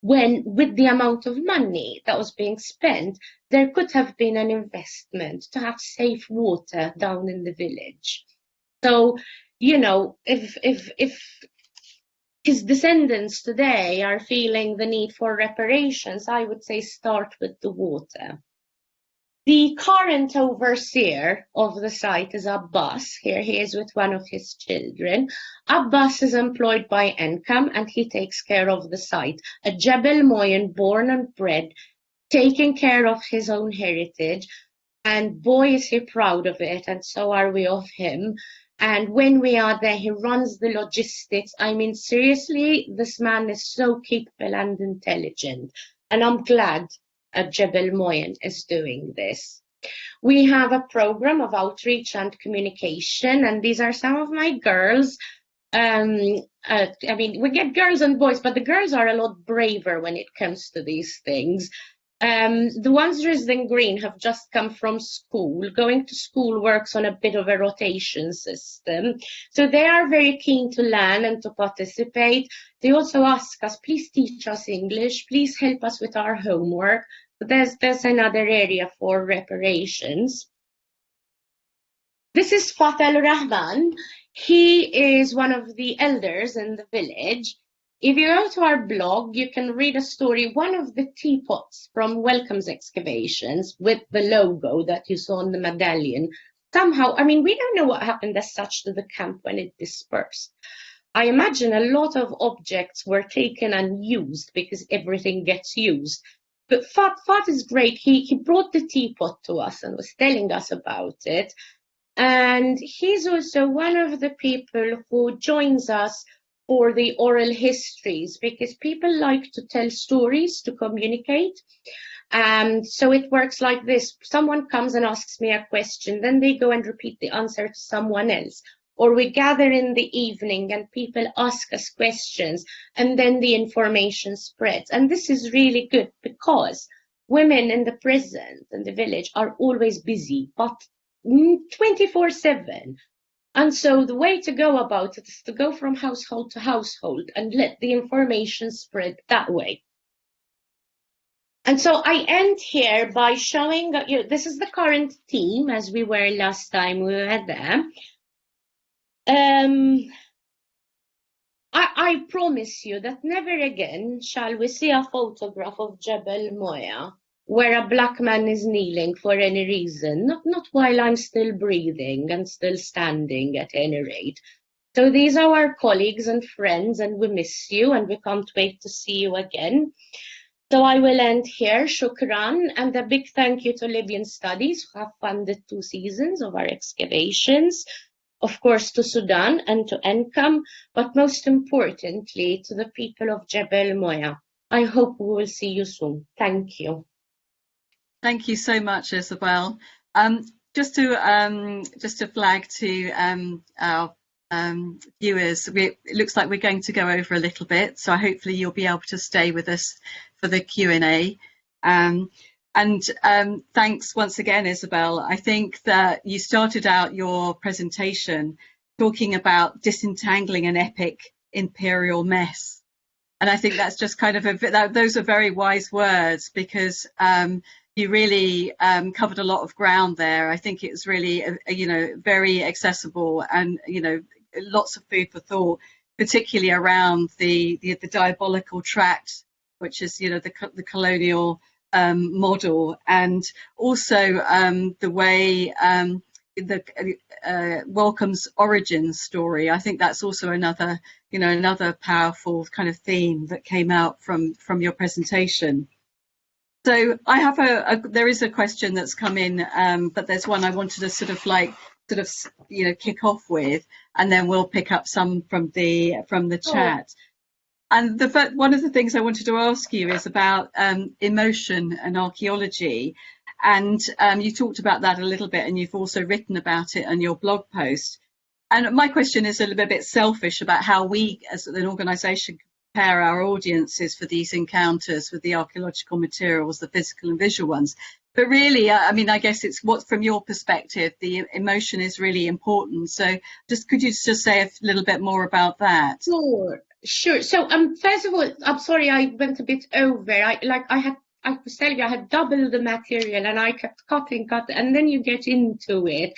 when with the amount of money that was being spent, there could have been an investment to have safe water down in the village. So, you know, if his descendants today are feeling the need for reparations, I would say start with the water. The current overseer of the site is Abbas. Here he is with one of his children. Abbas is employed by Wellcome and he takes care of the site. A Jebel Moyan born and bred, taking care of his own heritage. And boy, is he proud of it, and so are we of him. And when we are there, he runs the logistics. I mean, seriously, this man is so capable and intelligent. And I'm glad Jebel Moya is doing this. We have a program of outreach and communication, and these are some of my girls. I mean, we get girls and boys, but the girls are a lot braver when it comes to these things. The ones dressed in green have just come from school. Going to school works on a bit of a rotation system. So they are very keen to learn and to participate. They also ask us, please teach us English, please help us with our homework. But there's another area for reparations. This is Fatal Rahman. He is one of the elders in the village. If you go to our blog, you can read a story, one of the teapots from Wellcome's excavations with the logo that you saw on the medallion. Somehow, I mean, we don't know what happened as such to the camp when it dispersed. I imagine a lot of objects were taken and used because everything gets used. But Fat is great. He brought the teapot to us and was telling us about it. And he's also one of the people who joins us for the oral histories, because people like to tell stories to communicate. So it works like this. Someone comes and asks me a question, then they go and repeat the answer to someone else. Or we gather in the evening and people ask us questions, and then the information spreads. And this is really good because women in the present and the village are always busy, but 24/7. And so the way to go about it is to go from household to household and let the information spread that way. And so I end here by showing that this is the current team as we were last time we were there. I promise you that never again shall we see a photograph of Jebel Moya where a black man is kneeling for any reason, not while I'm still breathing and still standing at any rate. So these are our colleagues and friends, and we miss you and we can't wait to see you again. So I will end here. Shukran, and a big thank you to Libyan Studies who have funded 2 seasons of our excavations. Of course, to Sudan and to Wellcome, but most importantly, to the people of Jebel Moya. I hope we will see you soon. Thank you. Thank you so much, Isabel. Just to flag to our viewers, it looks like we're going to go over a little bit, so hopefully you'll be able to stay with us for the Q&A. And thanks once again, Isabel. I think that you started out your presentation talking about disentangling an epic imperial mess. And I think that's just kind of those are very wise words, because you really covered a lot of ground there. I think it was really, very accessible, and, lots of food for thought, particularly around the diabolical tract, which is, the colonial model, and also the way Wellcome's origin story. I think that's also another powerful kind of theme that came out from your presentation. So I have there is a question that's come in, but there's one I wanted to kick off with, and then we'll pick up some from the chat. And one of the things I wanted to ask you is about emotion and archaeology. And you talked about that a little bit, and you've also written about it on your blog post. And my question is a little bit selfish about how we, as an organisation, prepare our audiences for these encounters with the archaeological materials, the physical and visual ones. But really, I guess it's from your perspective, the emotion is really important. So could you just say a little bit more about that? Sure. So first of all, I'm sorry I went a bit over. I was telling you, I had double the material and I kept cutting, and then you get into it.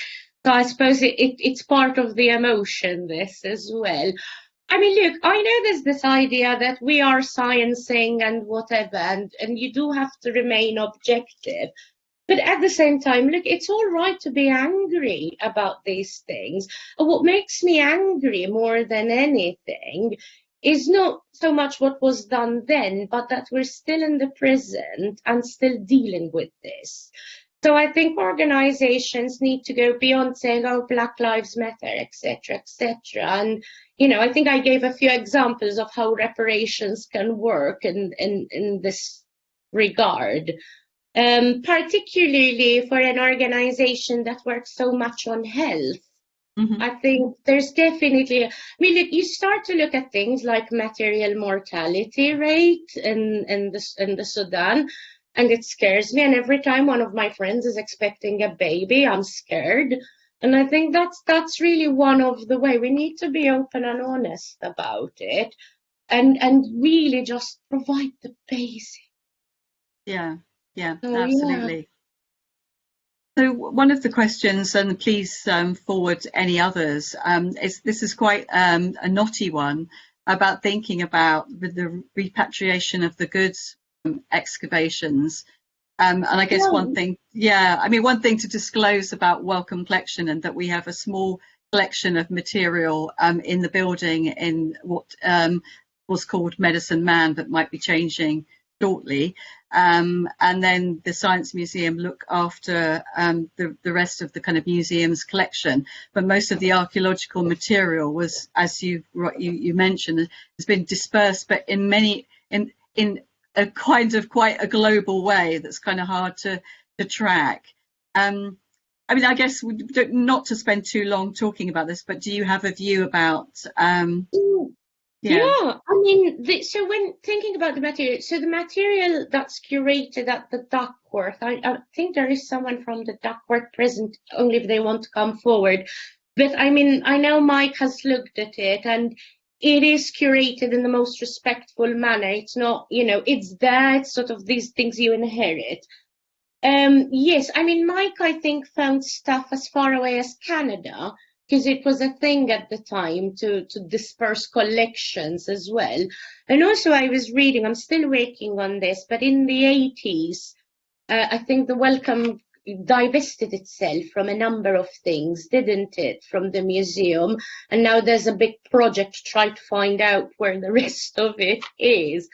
So I suppose it's part of the emotion, this as well. I mean, look, I know there's this idea that we are sciencing and whatever, and you do have to remain objective. But at the same time, look, it's all right to be angry about these things. What makes me angry more than anything is not so much what was done then, but that we're still in the present and still dealing with this. So I think organizations need to go beyond saying, oh, Black Lives Matter, etc., etc. And, I think I gave a few examples of how reparations can work in this regard. Particularly for an organization that works so much on health. Mm-hmm. I think there's definitely, you start to look at things like material mortality rate in the Sudan, and it scares me. And every time one of my friends is expecting a baby, I'm scared. And I think that's really one of the way we need to be open and honest about it, and really just provide the basics. Yeah, absolutely. Yeah. So one of the questions, and please forward any others, this is quite a knotty one, about thinking about the repatriation of the goods excavations. And I guess one thing to disclose about Wellcome Collection, and that we have a small collection of material in the building in what was called Medicine Man, but might be changing shortly. and then the Science Museum look after the rest of the kind of museum's collection. But most of the archaeological material was, as you mentioned, has been dispersed, but in a kind of quite a global way that's kind of hard to track. I mean, I guess not to spend too long talking about this, but do you have a view about? Yeah, I mean, so when thinking about the material, so the material that's curated at the Duckworth, I think there is someone from the Duckworth present, only if they want to come forward. But I mean, I know Mike has looked at it, and it is curated in the most respectful manner. It's not, it's there, it's sort of these things you inherit. Yes, I mean, Mike, I think, found stuff as far away as Canada, because it was a thing at the time to disperse collections as well. And also I was reading, I'm still working on this, but in the 80s, I think the Wellcome divested itself from a number of things, didn't it, from the museum? And now there's a big project to try to find out where the rest of it is.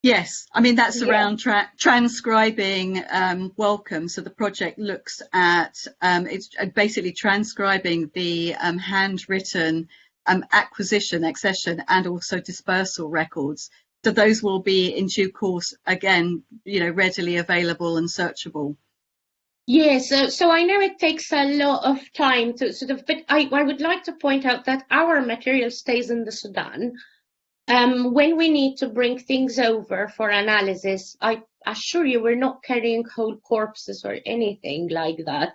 Yes, I mean, that's around transcribing Wellcome. So the project looks at, it's basically transcribing the handwritten acquisition, accession, and also dispersal records. So those will be in due course, again, readily available and searchable. Yes, so I know it takes a lot of time to sort of, but I would like to point out that our material stays in the Sudan. When we need to bring things over for analysis, I assure you we're not carrying whole corpses or anything like that.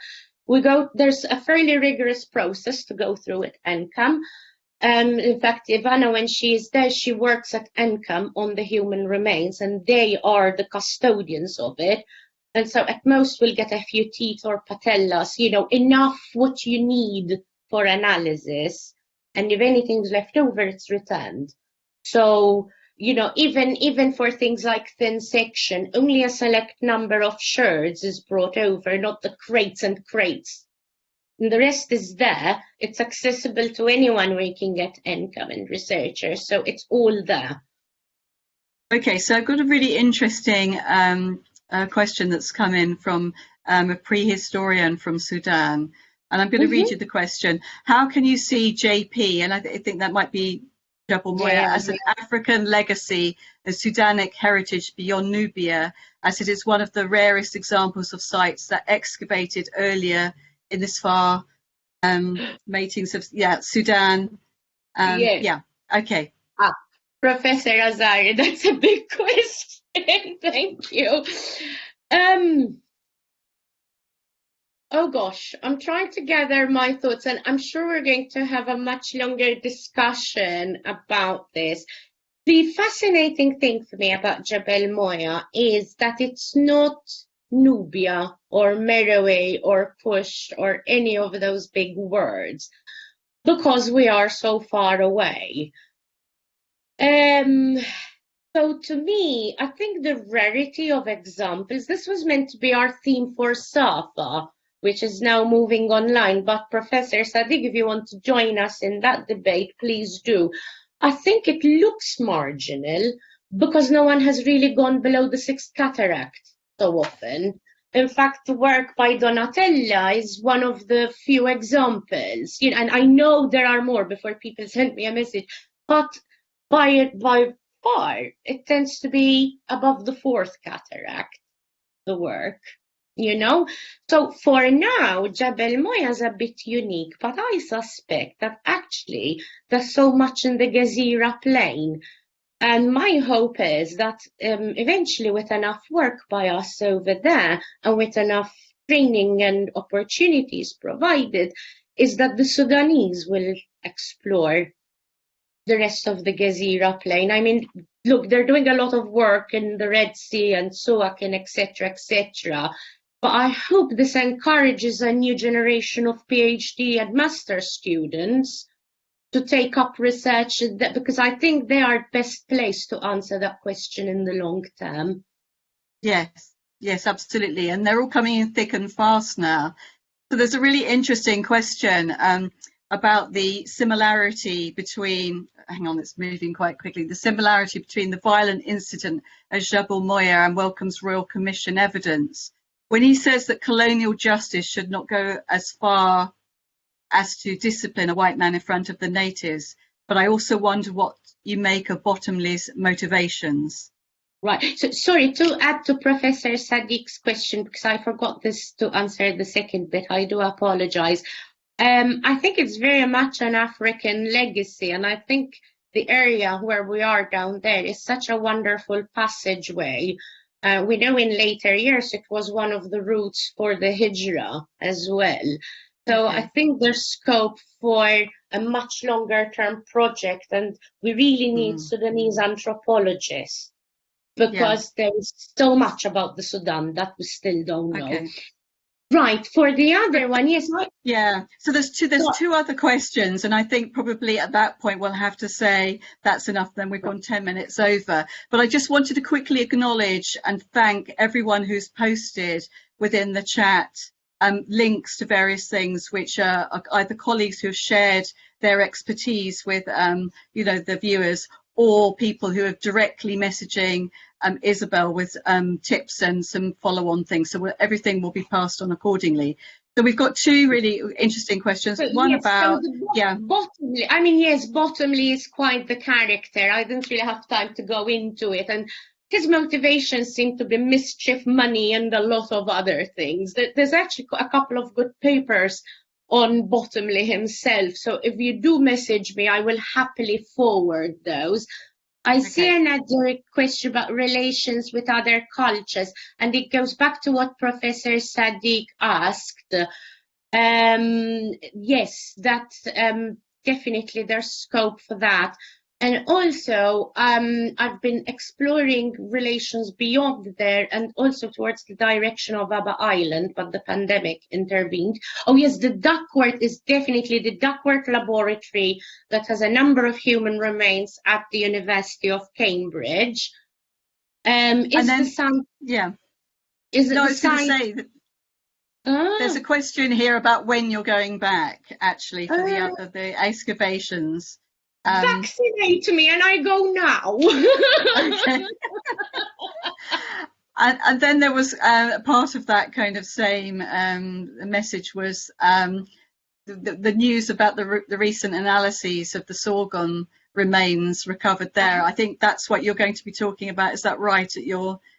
There's a fairly rigorous process to go through at NCAM. In fact, Ivana, when she is there, she works at NCAM on the human remains, and they are the custodians of it. And so at most we'll get a few teeth or patellas, enough what you need for analysis. And if anything's left over, it's returned. So, even for things like thin section, only a select number of sherds is brought over, not the crates and crates. And the rest is there. It's accessible to anyone working at NCAM and researchers, so it's all there. Okay, so I've got a really interesting question that's come in from a prehistorian from Sudan. And I'm going to read you the question. How can you see JP, and I think that might be Jebel Moya, as an African legacy, a Sudanic heritage beyond Nubia, as it is one of the rarest examples of sites that excavated earlier in this far matings of Sudan. Okay. Professor Azari, that's a big question. Thank you. Oh gosh, I'm trying to gather my thoughts, and I'm sure we're going to have a much longer discussion about this. The fascinating thing for me about Jebel Moya is that it's not Nubia or Meroe or Push or any of those big words, because we are so far away. So to me, I think the rarity of examples, this was meant to be our theme for SAFA, which is now moving online. But Professor Sadiq, if you want to join us in that debate, please do. I think it looks marginal because no one has really gone below the Sixth Cataract so often. In fact, the work by Donatella is one of the few examples. And I know there are more before people send me a message, but by far, it tends to be above the Fourth Cataract, the work. So for now, Jebel Moya is a bit unique, but I suspect that actually there's so much in the Gezira Plain. And my hope is that eventually with enough work by us over there and with enough training and opportunities provided, is that the Sudanese will explore the rest of the Gezira Plain. I mean, look, they're doing a lot of work in the Red Sea and Suak and etc., etc. But I hope this encourages a new generation of PhD and master students to take up research, because I think they are best placed to answer that question in the long term. Yes, absolutely. And they're all coming in thick and fast now. So there's a really interesting question. about the similarity between, hang on, it's moving quite quickly, the similarity between the violent incident at Jebel Moya and Wellcome's Royal Commission evidence, when he says that colonial justice should not go as far as to discipline a white man in front of the natives. But I also wonder what you make of Bottomley's motivations. Right. So, sorry, to add to Professor Sadiq's question, because I forgot this to answer the second bit, I do apologize. I think it's very much an African legacy, and I think the area where we are down there is such a wonderful passageway. We know in later years it was one of the routes for the Hijra as well. So I think there's scope for a much longer term project, and we really need Sudanese anthropologists, because there is so much about the Sudan that we still don't know. Right, for the other one, yes. So there's two other questions, and I think probably at that point we'll have to say that's enough, then we've gone 10 minutes over. But I just wanted to quickly acknowledge and thank everyone who's posted within the chat links to various things, which are either colleagues who have shared their expertise with the viewers, or people who are directly messaging Isabel with tips and some follow-on things. So everything will be passed on accordingly. So we've got two really interesting questions. So, one yes, about, so Bottomley. I mean, yes, Bottomley is quite the character. I didn't really have time to go into it. And his motivations seem to be mischief, money, and a lot of other things. There's actually a couple of good papers on Bottomley himself. So if you do message me, I will happily forward those. I see another question about relations with other cultures, and it goes back to what Professor Sadiq asked. Yes, that definitely there's scope for that. And also, I've been exploring relations beyond there and also towards the direction of Abba Island, but the pandemic intervened. Oh yes, the Duckworth is definitely the Duckworth Laboratory that has a number of human remains at the University of Cambridge. There's a question here about when you're going back, actually, for the excavations. Vaccinate me and I go now. And then there was part of that kind of same message was the news about the recent analyses of the Sorghum remains recovered there. I think that's what you're going to be talking about. Is that right,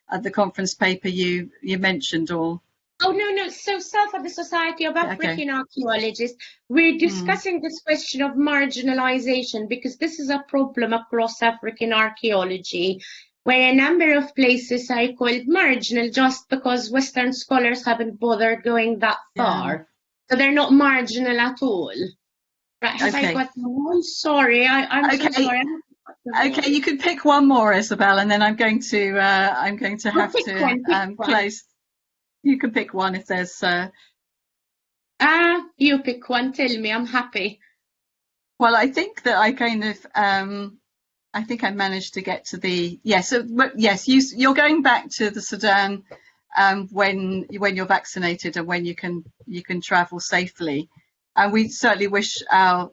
at the conference paper you mentioned, or? Oh, no. So, SAFA, the Society of African Archaeologists, we're discussing this question of marginalization, because this is a problem across African archaeology, where a number of places are called marginal just because Western scholars haven't bothered going that far. So they're not marginal at all. Right, have I got one? Sorry, I'm so sorry. Okay, you can pick one more, Isabel, and then I'm going to have to close. You can pick one if there's. You pick one. Tell me, I'm happy. Well, I think that I kind of. I think I managed to get to the. So yes, you're going back to the Sudan when you're vaccinated and when you can travel safely. And we certainly wish our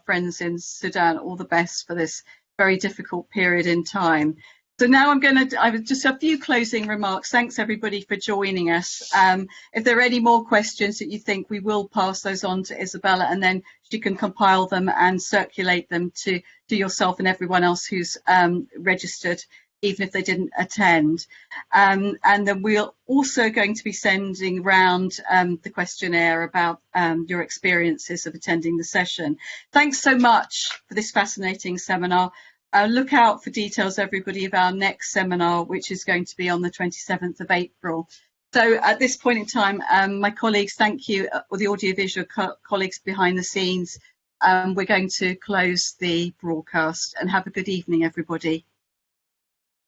friends in Sudan all the best for this very difficult period in time. So now I have just a few closing remarks. Thanks everybody for joining us. If there are any more questions that you think, we will pass those on to Isabella, and then she can compile them and circulate them to yourself and everyone else who's registered, even if they didn't attend. And then we're also going to be sending round the questionnaire about your experiences of attending the session. Thanks so much for this fascinating seminar. Look out for details, everybody, of our next seminar, which is going to be on the 27th of April. So at this point in time, my colleagues, thank you, or the audiovisual colleagues behind the scenes. We're going to close the broadcast, and have a good evening, everybody.